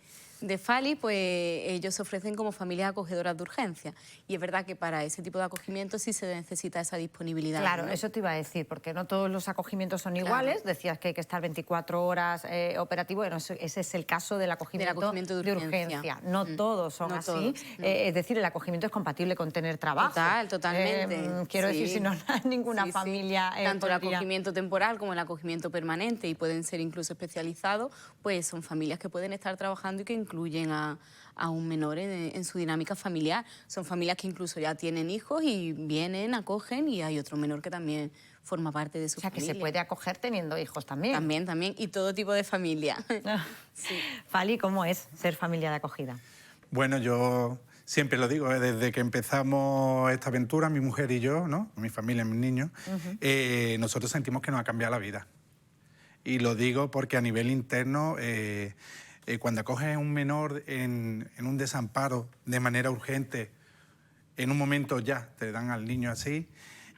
Fali, pues ellos se ofrecen como familias acogedoras de urgencia. Y es verdad que para ese tipo de acogimiento sí se necesita esa disponibilidad. Claro, ¿no? eso te iba a decir, porque no todos los acogimientos son iguales. Decías que hay que estar 24 horas operativo. Bueno, ese es el caso del acogimiento de urgencia. No todos son así. Todos, no. Es decir, el acogimiento es compatible con tener trabajo. Totalmente. Quiero decir, si no hay ninguna familia... Tanto el acogimiento temporal como el acogimiento permanente, y pueden ser incluso especializados, pues son familias que pueden estar trabajando y que incluyen a un menor en su dinámica familiar. Son familias que incluso ya tienen hijos y vienen, acogen, y hay otro menor que también forma parte de su familia. O sea, que se puede acoger teniendo hijos también. También, y todo tipo de familia. Fali, ¿cómo es ser familia de acogida? Bueno, yo siempre lo digo, desde que empezamos esta aventura, mi mujer y yo, ¿no? Mi familia, mis niños, nosotros sentimos que nos ha cambiado la vida. Y lo digo porque a nivel interno... cuando acoges a un menor en un desamparo de manera urgente, en un momento ya te dan al niño así,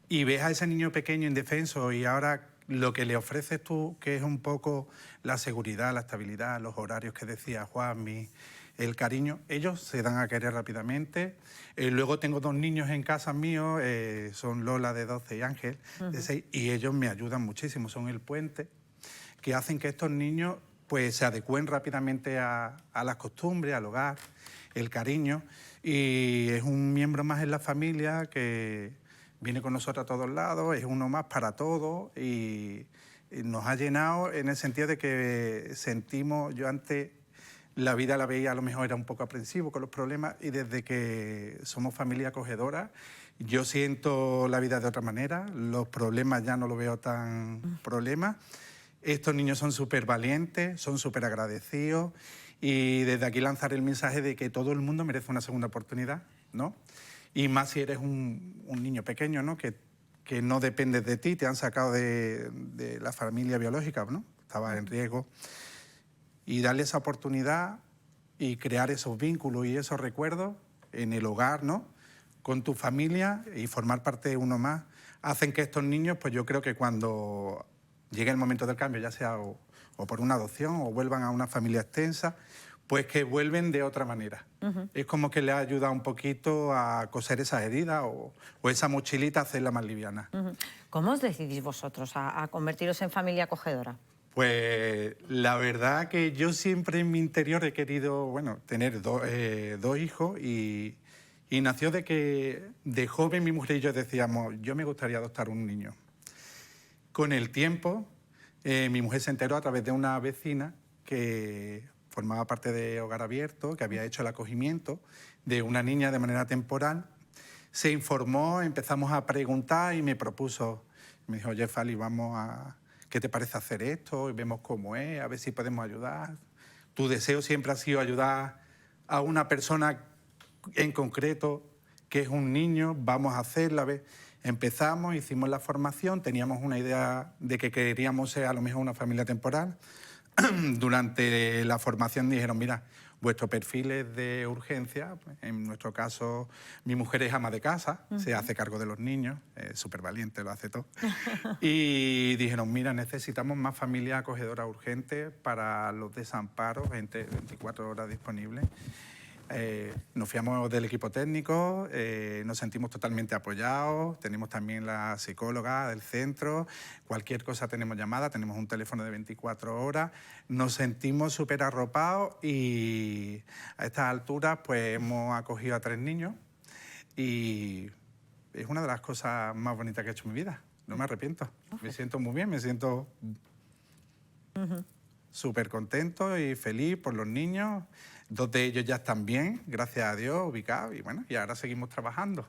y ves a ese niño pequeño indefenso, y ahora lo que le ofreces tú, que es un poco la seguridad, la estabilidad, los horarios que decía Juanmi, el cariño, ellos se dan a querer rápidamente. Luego tengo 2 niños en casa míos, son Lola de 12 y Ángel de 6, y ellos me ayudan muchísimo, son el puente que hacen que estos niños pues se adecúen rápidamente a las costumbres, al hogar, el cariño, y es un miembro más en la familia que viene con nosotros a todos lados, es uno más para todos, y nos ha llenado en el sentido de que sentimos, yo antes la vida la veía, a lo mejor era un poco aprensivo con los problemas, y desde que somos familia acogedora, yo siento la vida de otra manera, los problemas ya no los veo tan problemas. Estos niños son súper valientes, son súper agradecidos, y desde aquí lanzar el mensaje de que todo el mundo merece una segunda oportunidad, ¿no? Y más si eres un niño pequeño, ¿no? Que no dependes de ti, te han sacado de la familia biológica, ¿no? Estabas en riesgo. Y darle esa oportunidad y crear esos vínculos y esos recuerdos en el hogar, ¿no? Con tu familia, y formar parte de uno más, hacen que estos niños, pues yo creo que cuando llegue el momento del cambio, ya sea o por una adopción o vuelvan a una familia extensa, pues que vuelven de otra manera. Es como que les ayuda un poquito a coser esas heridas o esa mochilita, a hacerla más liviana. ¿Cómo os decidís vosotros a convertiros en familia acogedora? Pues la verdad que yo siempre en mi interior he querido, bueno, tener 2 hijos, y nació de que de joven mi mujer y yo decíamos, yo me gustaría adoptar un niño. Con el tiempo, mi mujer se enteró a través de una vecina que formaba parte de Hogar Abierto, que había hecho el acogimiento de una niña de manera temporal. Se informó, empezamos a preguntar y me propuso, me dijo, oye, Fali, ¿qué te parece hacer esto? Y vemos cómo es, a ver si podemos ayudar. Tu deseo siempre ha sido ayudar a una persona en concreto, que es un niño, vamos a hacerla, a ver. Empezamos, hicimos la formación, teníamos una idea de que queríamos ser a lo mejor una familia temporal. Durante la formación dijeron, mira, vuestro perfil es de urgencia, en nuestro caso mi mujer es ama de casa, se hace cargo de los niños, es súper valiente, lo hace todo. Y dijeron, mira, necesitamos más familia acogedora urgente para los desamparos, 24 horas disponibles. Nos fiamos del equipo técnico, nos sentimos totalmente apoyados, tenemos también la psicóloga del centro, cualquier cosa tenemos llamada, tenemos un teléfono de 24 horas, nos sentimos súper arropados, y a estas alturas pues hemos acogido a 3 niños, y es una de las cosas más bonitas que he hecho en mi vida. No me arrepiento. Me siento muy bien, me siento súper contento y feliz por los niños. 2 de ellos ya están bien, gracias a Dios, ubicados. Y bueno, y ahora seguimos trabajando.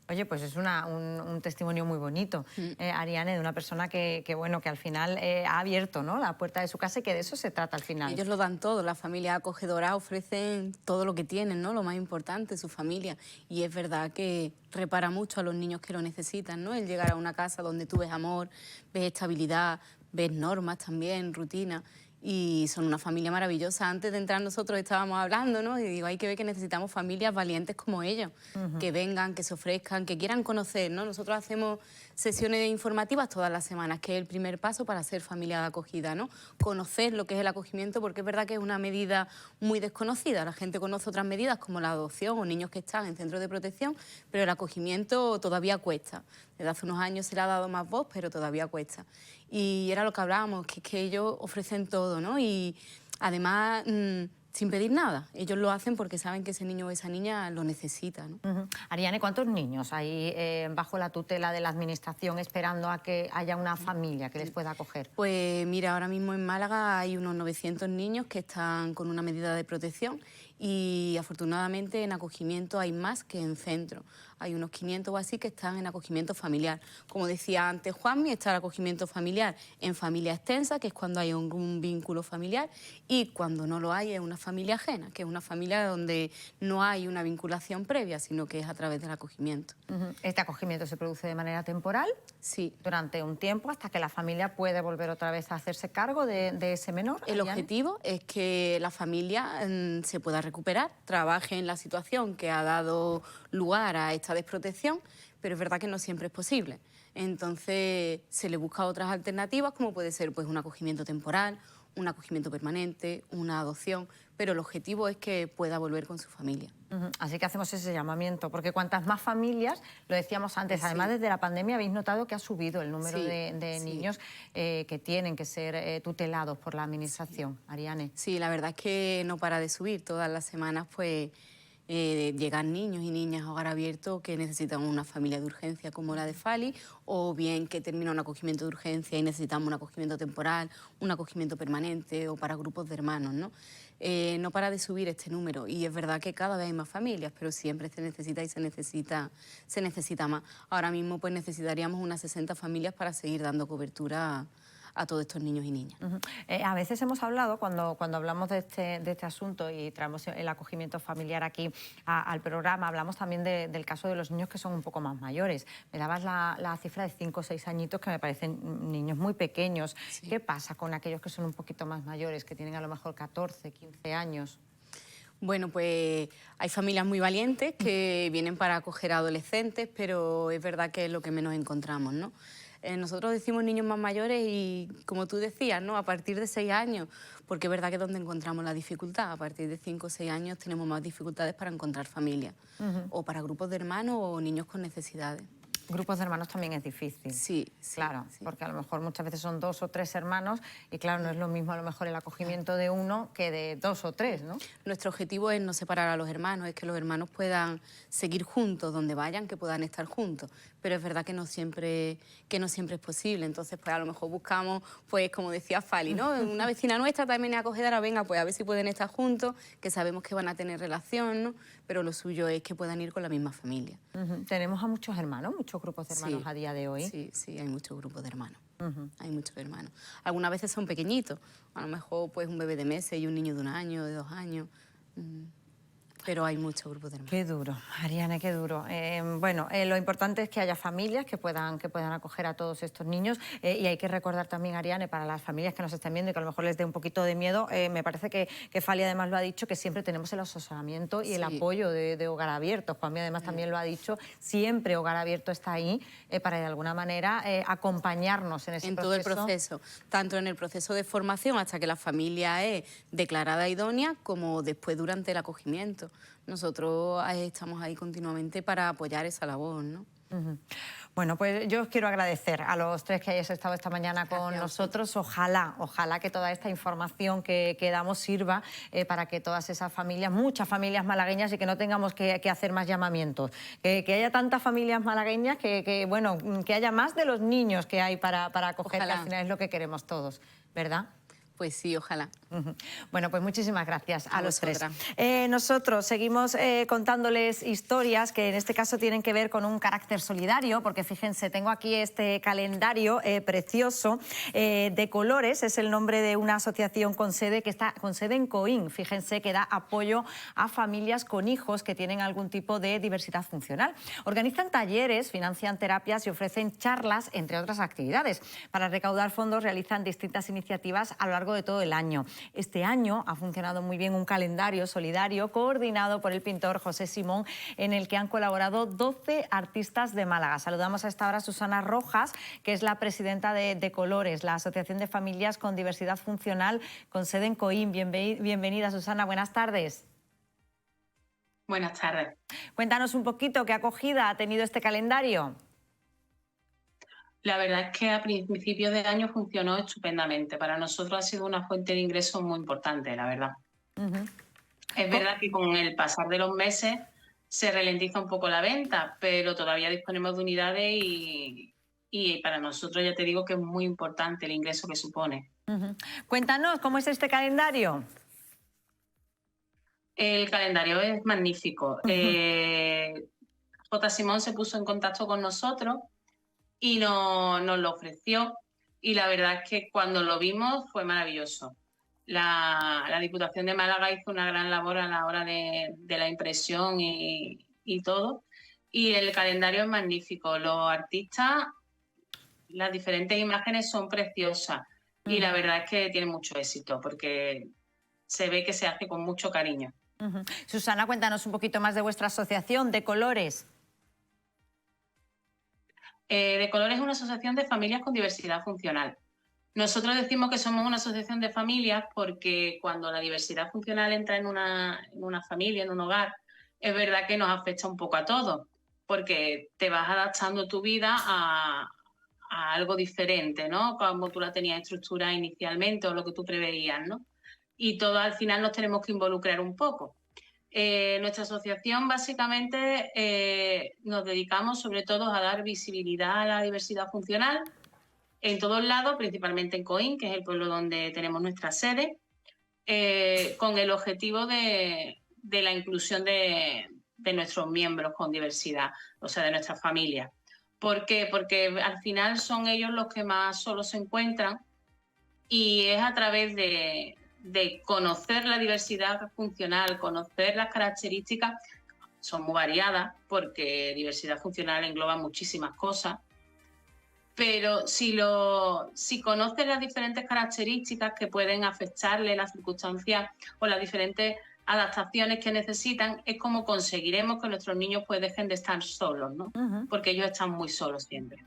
Oye, pues es un testimonio muy bonito, Ariane, de una persona que al final ha abierto, ¿no?, la puerta de su casa, y que de eso se trata al final. Ellos lo dan todo, las familias acogedoras ofrecen todo lo que tienen, ¿no?, lo más importante, su familia. Y es verdad que repara mucho a los niños que lo necesitan, ¿no?, el llegar a una casa donde tú ves amor, ves estabilidad, ves normas también, rutina. Y son una familia maravillosa. Antes de entrar nosotros estábamos hablando, ¿no? Y digo, hay que ver que necesitamos familias valientes como ellos, que vengan, que se ofrezcan, que quieran conocer, ¿no? Nosotros hacemos sesiones informativas todas las semanas, que es el primer paso para ser familia de acogida, ¿no? Conocer lo que es el acogimiento, porque es verdad que es una medida muy desconocida. La gente conoce otras medidas como la adopción o niños que están en centros de protección, pero el acogimiento todavía cuesta. Desde hace unos años se le ha dado más voz, pero todavía cuesta. Y era lo que hablábamos, que ellos ofrecen todo, ¿no? Y además, sin pedir nada. Ellos lo hacen porque saben que ese niño o esa niña lo necesita, ¿no? Ariane, ¿cuántos niños hay bajo la tutela de la Administración esperando a que haya una familia que les pueda acoger? Pues mira, ahora mismo en Málaga hay unos 900 niños que están con una medida de protección y afortunadamente en acogimiento hay más que en centro. Hay unos 500 o así que están en acogimiento familiar. Como decía antes Juanmi, está el acogimiento familiar en familia extensa, que es cuando hay un vínculo familiar, y cuando no lo hay es una familia ajena, que es una familia donde no hay una vinculación previa, sino que es a través del acogimiento. ¿Este acogimiento se produce de manera temporal? Sí. Durante un tiempo, hasta que la familia puede volver otra vez a hacerse cargo de ese menor. El objetivo es que la familia se pueda recuperar, trabaje en la situación que ha dado lugar a esta desprotección, pero es verdad que no siempre es posible. Entonces se le busca otras alternativas, como puede ser pues, un acogimiento temporal, un acogimiento permanente, una adopción, pero el objetivo es que pueda volver con su familia. Así que hacemos ese llamamiento, porque cuantas más familias, lo decíamos antes, además desde la pandemia habéis notado que ha subido el número de niños que tienen que ser tutelados por la Administración. Ariane. Sí, la verdad es que no para de subir. Todas las semanas pues llegan niños y niñas a hogar abierto que necesitan una familia de urgencia como la de Fali, o bien que termina un acogimiento de urgencia y necesitamos un acogimiento temporal, un acogimiento permanente o para grupos de hermanos, ¿no? No para de subir este número y es verdad que cada vez hay más familias, pero siempre se necesita y se necesita más. Ahora mismo pues necesitaríamos unas 60 familias para seguir dando cobertura a todos estos niños y niñas. A veces hemos hablado, cuando hablamos de este asunto y traemos el acogimiento familiar aquí al programa, hablamos también del caso de los niños que son un poco más mayores. Me dabas la cifra de 5 o 6 añitos, que me parecen niños muy pequeños. Sí. ¿Qué pasa con aquellos que son un poquito más mayores, que tienen a lo mejor 14, 15 años? Bueno, pues hay familias muy valientes que vienen para acoger a adolescentes, pero es verdad que es lo que menos encontramos, ¿no? Nosotros decimos niños más mayores y, como tú decías, ¿no?, a partir de 6 años, porque es verdad que es donde encontramos la dificultad. A partir de 5 o 6 años tenemos más dificultades para encontrar familias, o para grupos de hermanos o niños con necesidades. Grupos de hermanos también es difícil. Sí, claro, porque a lo mejor muchas veces son 2 o 3 hermanos y claro, no es lo mismo a lo mejor el acogimiento de uno que de 2 o 3, ¿no? Nuestro objetivo es no separar a los hermanos, es que los hermanos puedan seguir juntos donde vayan, que puedan estar juntos, pero es verdad que no siempre es posible. Entonces, pues a lo mejor buscamos, pues como decía Fali, ¿no?, una vecina nuestra también es acogedora, venga, pues a ver si pueden estar juntos, que sabemos que van a tener relación, ¿no?, pero lo suyo es que puedan ir con la misma familia. Tenemos a muchos hermanos, muchos grupos de hermanos a día de hoy. Sí, hay muchos grupos de hermanos. Hay muchos hermanos. Algunas veces son pequeñitos, a lo mejor pues un bebé de meses y un niño de 1 año, de 2 años. Pero hay muchos grupos de hermanos. Qué duro, Ariane, qué duro. Bueno, lo importante es que haya familias que puedan acoger a todos estos niños y hay que recordar también, Ariane, para las familias que nos estén viendo y que a lo mejor les dé un poquito de miedo, me parece que Fali además lo ha dicho, que siempre tenemos el asesoramiento y el apoyo de Hogar Abierto. Juanmi además también lo ha dicho, siempre Hogar Abierto está ahí para de alguna manera acompañarnos en ese proceso. En todo el proceso, tanto en el proceso de formación hasta que la familia es declarada idónea, como después durante el acogimiento. Nosotros estamos ahí continuamente para apoyar esa labor, ¿no? Bueno, pues yo os quiero agradecer a los tres que hayáis estado esta mañana con nosotros. Ojalá que toda esta información que damos sirva para que todas esas familias, muchas familias malagueñas, y que no tengamos que hacer más llamamientos. Que haya tantas familias malagueñas que haya más de los niños que hay para acoger, que al final es lo que queremos todos, ¿verdad? Pues sí, ojalá. Bueno, pues muchísimas gracias a los tres. vosotras. Nosotros seguimos contándoles historias que en este caso tienen que ver con un carácter solidario, porque fíjense, tengo aquí este calendario precioso de colores, es el nombre de una asociación con sede en Coín. Fíjense que da apoyo a familias con hijos que tienen algún tipo de diversidad funcional. Organizan talleres, financian terapias y ofrecen charlas, entre otras actividades. Para recaudar fondos realizan distintas iniciativas a lo largo de todo el año. Este año ha funcionado muy bien un calendario solidario coordinado por el pintor José Simón, en el que han colaborado 12 artistas de Málaga. Saludamos a esta hora a Susana Rojas, que es la presidenta de Colores, la Asociación de Familias con Diversidad Funcional con sede en Coín. Bienvenida, Susana, buenas tardes. Buenas tardes. Cuéntanos un poquito qué acogida ha tenido este calendario. La verdad es que a principios de año funcionó estupendamente. Para nosotros ha sido una fuente de ingresos muy importante, la verdad. Es verdad que con el pasar de los meses se ralentiza un poco la venta, pero todavía disponemos de unidades y para nosotros ya te digo que es muy importante el ingreso que supone. Cuéntanos, ¿cómo es este calendario? El calendario es magnífico. J. Simón se puso en contacto con nosotros y nos lo ofreció, y la verdad es que cuando lo vimos fue maravilloso. La Diputación de Málaga hizo una gran labor a la hora de la impresión y todo, y el calendario es magnífico. Los artistas, las diferentes imágenes son preciosas y la verdad es que tiene mucho éxito porque se ve que se hace con mucho cariño. Susana, cuéntanos un poquito más de vuestra asociación de Colores. De Colores es una asociación de familias con diversidad funcional. Nosotros decimos que somos una asociación de familias porque cuando la diversidad funcional entra en una familia, en un hogar, es verdad que nos afecta un poco a todos, porque te vas adaptando tu vida a algo diferente, ¿no? Como tú la tenías estructurada inicialmente o lo que tú preveías, ¿no? Y todos al final nos tenemos que involucrar un poco. Nuestra asociación básicamente nos dedicamos sobre todo a dar visibilidad a la diversidad funcional en todos lados, principalmente en Coín, que es el pueblo donde tenemos nuestra sede, con el objetivo de la inclusión de nuestros miembros con diversidad, o sea, de nuestras familias. ¿Por qué? Porque al final son ellos los que más solos se encuentran y es a través de conocer la diversidad funcional, conocer las características, son muy variadas porque diversidad funcional engloba muchísimas cosas, pero si conoces las diferentes características que pueden afectarle las circunstancias o las diferentes adaptaciones que necesitan, es como conseguiremos que nuestros niños pues dejen de estar solos, ¿no? Porque ellos están muy solos siempre.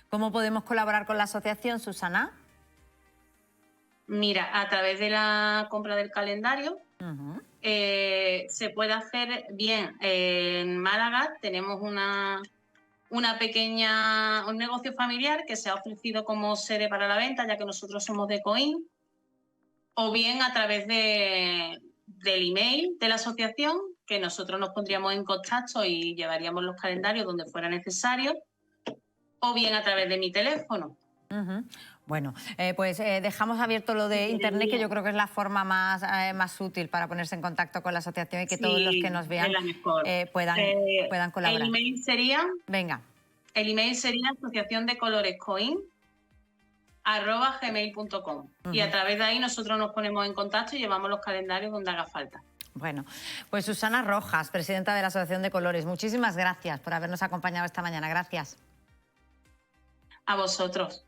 ¿Cómo podemos colaborar con la asociación, Susana? Mira, a través de la compra del calendario se puede hacer bien. En Málaga tenemos un negocio familiar que se ha ofrecido como sede para la venta, ya que nosotros somos de Coín, o bien a través del email de la asociación, que nosotros nos pondríamos en contacto y llevaríamos los calendarios donde fuera necesario, o bien a través de mi teléfono. Bueno, pues dejamos abierto lo de internet, que yo creo que es la forma más útil para ponerse en contacto con la asociación y que todos los que nos vean puedan colaborar. El email sería... Venga. El email sería asociaciondecolorescoin@gmail.com y a través de ahí nosotros nos ponemos en contacto y llevamos los calendarios donde haga falta. Bueno, pues Susana Rojas, presidenta de la Asociación de Colores, muchísimas gracias por habernos acompañado esta mañana. Gracias. A vosotros.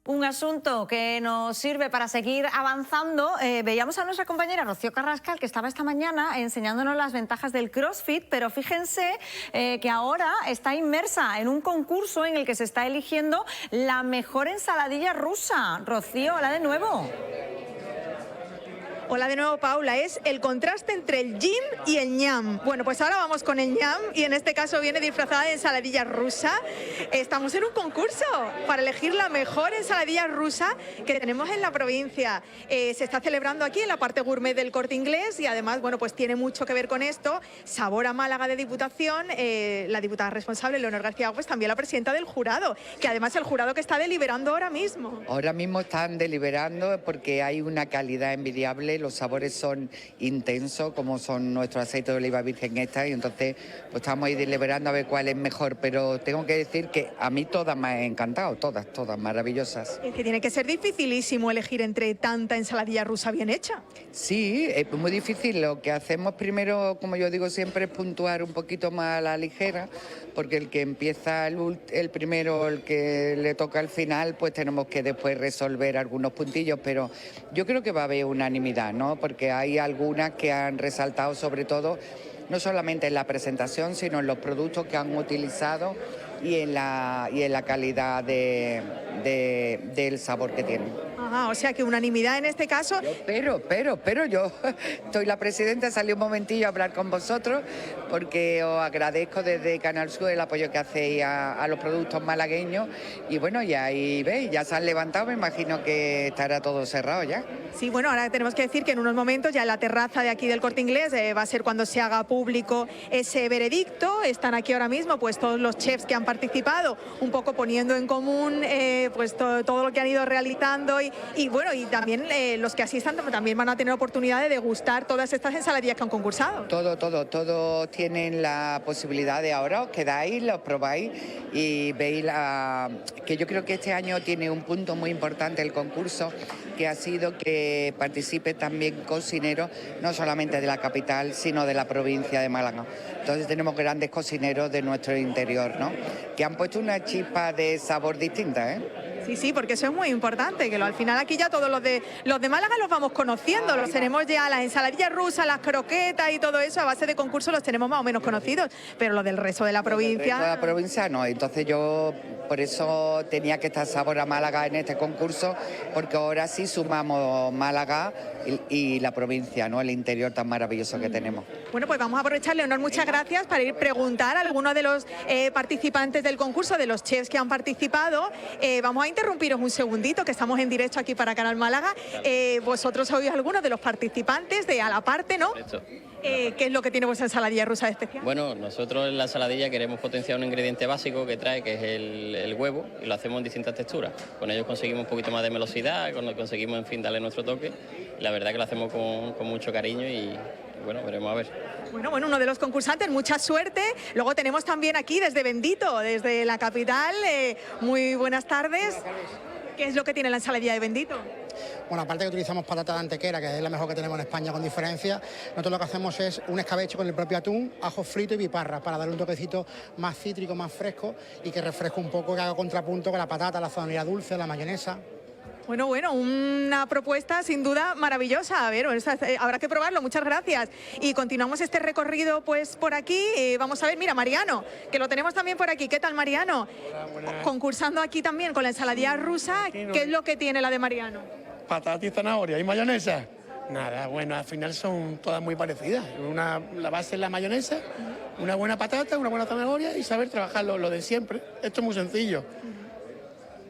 Un asunto que nos sirve para seguir avanzando. Veíamos a nuestra compañera Rocío Carrascal, que estaba esta mañana enseñándonos las ventajas del CrossFit, pero fíjense que ahora está inmersa en un concurso en el que se está eligiendo la mejor ensaladilla rusa. Rocío, hola de nuevo. Hola de nuevo, Paula. Es el contraste entre el yin y el ñam. Bueno, pues ahora vamos con el ñam y en este caso viene disfrazada de ensaladilla rusa. Estamos en un concurso para elegir la mejor ensaladilla rusa que tenemos en la provincia. Se está celebrando aquí en la parte gourmet del Corte Inglés y además, bueno, pues tiene mucho que ver con esto. Sabor a Málaga de Diputación, la diputada responsable, Leonor García, pues también la presidenta del jurado, que además el jurado que está deliberando ahora mismo. Ahora mismo están deliberando porque hay una calidad envidiable, los sabores son intensos, como son nuestro aceite de oliva virgen extra, y entonces pues estamos ahí deliberando a ver cuál es mejor, pero tengo que decir que a mí todas me han encantado, todas maravillosas. Es que tiene que ser dificilísimo elegir entre tanta ensaladilla rusa bien hecha. Sí, es muy difícil. Lo que hacemos primero, como yo digo siempre, es puntuar un poquito más a la ligera, porque el que empieza el primero, el que le toca al final, pues tenemos que después resolver algunos puntillos, pero yo creo que va a haber unanimidad, ¿no? Porque hay algunas que han resaltado sobre todo, no solamente en la presentación, sino en los productos que han utilizado y en la calidad del sabor que tienen. Ajá, o sea que unanimidad en este caso. Pero yo soy la presidenta, salí un momentillo a hablar con vosotros porque os agradezco desde Canal Sur el apoyo que hacéis a los productos malagueños y bueno, y ahí veis, ya se han levantado, me imagino que estará todo cerrado ya. Sí, bueno, ahora tenemos que decir que en unos momentos ya en la terraza de aquí del Corte Inglés va a ser cuando se haga público ese veredicto. Están aquí ahora mismo pues todos los chefs que han participado, un poco poniendo en común pues todo lo que han ido realizando y bueno, y también los que asistan también van a tener oportunidad de degustar todas estas ensaladillas que han concursado. Todos tienen la posibilidad de ahora, os quedáis, los probáis y veis que yo creo que este año tiene un punto muy importante el concurso, que ha sido que participe también cocineros, no solamente de la capital, sino de la provincia de Málaga. Entonces tenemos grandes cocineros de nuestro interior, ¿no? Que han puesto una chispa de sabor distinta, ¿eh? Sí, porque eso es muy importante, que al final aquí ya todos los de Málaga los vamos conociendo, los tenemos ya, las ensaladillas rusas, las croquetas y todo eso, a base de concurso los tenemos más o menos conocidos, pero los del resto de la provincia... El resto de la provincia no, entonces yo por eso tenía que estar Sabor a Málaga en este concurso, porque ahora sí sumamos Málaga y la provincia, ¿no? El interior tan maravilloso que tenemos. Bueno, pues vamos a aprovechar, Leonor, muchas gracias, para ir preguntar a algunos de los participantes del concurso, de los chefs que han participado. Vamos a interrumpiros un segundito, que estamos en directo aquí para Canal Málaga. Vosotros sois algunos de los participantes de A la Parte, ¿no? ¿Qué es lo que tiene vuestra ensaladilla rusa de especial? Bueno, nosotros en la ensaladilla queremos potenciar un ingrediente básico que trae, que es el huevo, y lo hacemos en distintas texturas. Con ello conseguimos un poquito más de velocidad, conseguimos, en fin, darle nuestro toque. Y la verdad que lo hacemos con mucho cariño y bueno, veremos a ver. Bueno, uno de los concursantes, mucha suerte. Luego tenemos también aquí desde Bendito, desde la capital. Muy buenas tardes. ¿Qué es lo que tiene la ensaladilla de Bendito? Bueno, aparte que utilizamos patata de antequera, que es la mejor que tenemos en España con diferencia, nosotros lo que hacemos es un escabeche con el propio atún, ajo frito y piparra, para darle un toquecito más cítrico, más fresco y que refresque un poco, que haga contrapunto con la patata, la zanahoria dulce, la mayonesa. Bueno, una propuesta sin duda maravillosa. A ver, habrá que probarlo, muchas gracias. Y continuamos este recorrido pues por aquí. Vamos a ver, mira, Mariano, que lo tenemos también por aquí. ¿Qué tal, Mariano? Hola, concursando aquí también con la ensaladilla rusa. ¿Qué es lo que tiene la de Mariano? Patata y zanahoria y mayonesa. Nada, bueno, al final son todas muy parecidas. La base es la mayonesa, una buena patata, una buena zanahoria y saber trabajar lo de siempre. Esto es muy sencillo.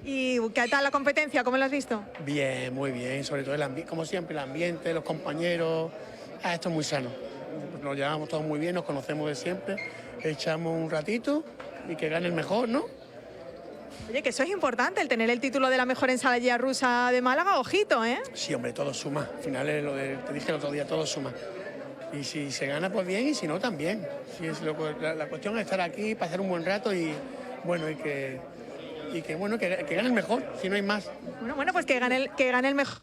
¿Y qué tal la competencia? ¿Cómo lo has visto? Bien, muy bien. Sobre todo, como siempre, el ambiente, los compañeros. Esto es muy sano. Nos llevamos todos muy bien, nos conocemos de siempre. Echamos un ratito y que gane el mejor, ¿no? Oye, que eso es importante, el tener el título de la mejor ensaladilla rusa de Málaga, ojito, ¿eh? Sí, hombre, todo suma. Al final es te dije el otro día, todo suma. Y si se gana, pues bien, y si no, también. La cuestión es estar aquí, pasar un buen rato y, bueno, que gane el mejor, si no hay más. Bueno, pues que gane el mejor.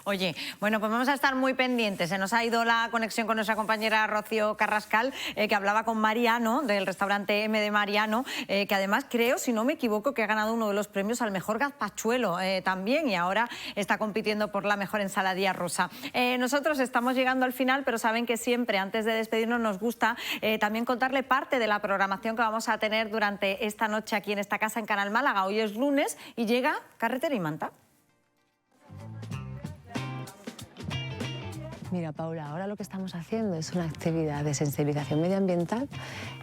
Oye, bueno, pues vamos a estar muy pendientes. Se nos ha ido la conexión con nuestra compañera Rocío Carrascal, que hablaba con Mariano, del restaurante M de Mariano, que además creo, si no me equivoco, que ha ganado uno de los premios al mejor gazpachuelo también, y ahora está compitiendo por la mejor ensaladilla rusa. Nosotros estamos llegando al final, pero saben que siempre, antes de despedirnos, nos gusta también contarle parte de la programación que vamos a tener durante esta noche aquí en esta casa en Canal Málaga. Hoy es lunes y llega Carretera y Manta. Mira, Paula, ahora lo que estamos haciendo es una actividad de sensibilización medioambiental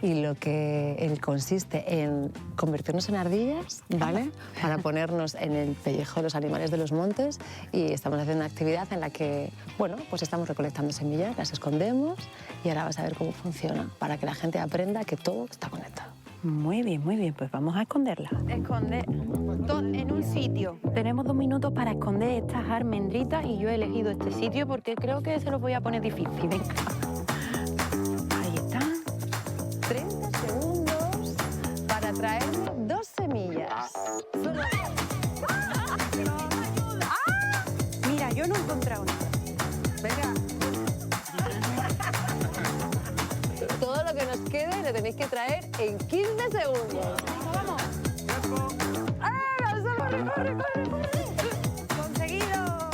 y lo que consiste en convertirnos en ardillas, ¿vale? Para ponernos en el pellejo de los animales de los montes, y estamos haciendo una actividad en la que, bueno, pues estamos recolectando semillas, las escondemos y ahora vas a ver cómo funciona para que la gente aprenda que todo está conectado. Muy bien, pues vamos a esconderla. Esconder en un sitio. Tenemos 2 minutos para esconder estas almendritas y yo he elegido este sitio porque creo que se los voy a poner difícil. Venga. Ahí está. 30 segundos para traernos 2 semillas. Solo... ¡Ah! Mira, yo no he encontrado nada. Venga. Todo lo que nos quede lo tenéis que traer en 15 segundos. ¡Vamos! ¡Corre! ¡Conseguido!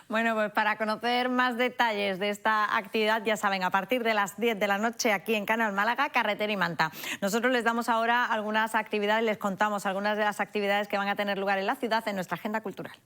Bueno, pues para conocer más detalles de esta actividad, ya saben, a partir de las 10 de la noche aquí en Canal Málaga, Carretera y Manta. Nosotros les damos ahora algunas actividades, les contamos algunas de las actividades que van a tener lugar en la ciudad en nuestra agenda cultural.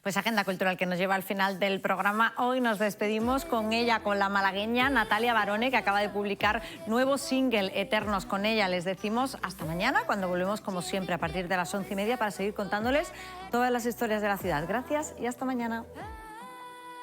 Pues agenda cultural que nos lleva al final del programa. Hoy nos despedimos con ella, con la malagueña Natalia Barone, que acaba de publicar nuevo single, Eternos. Con ella les decimos hasta mañana, cuando volvemos como siempre a partir de las 11:30 para seguir contándoles todas las historias de la ciudad. Gracias y hasta mañana.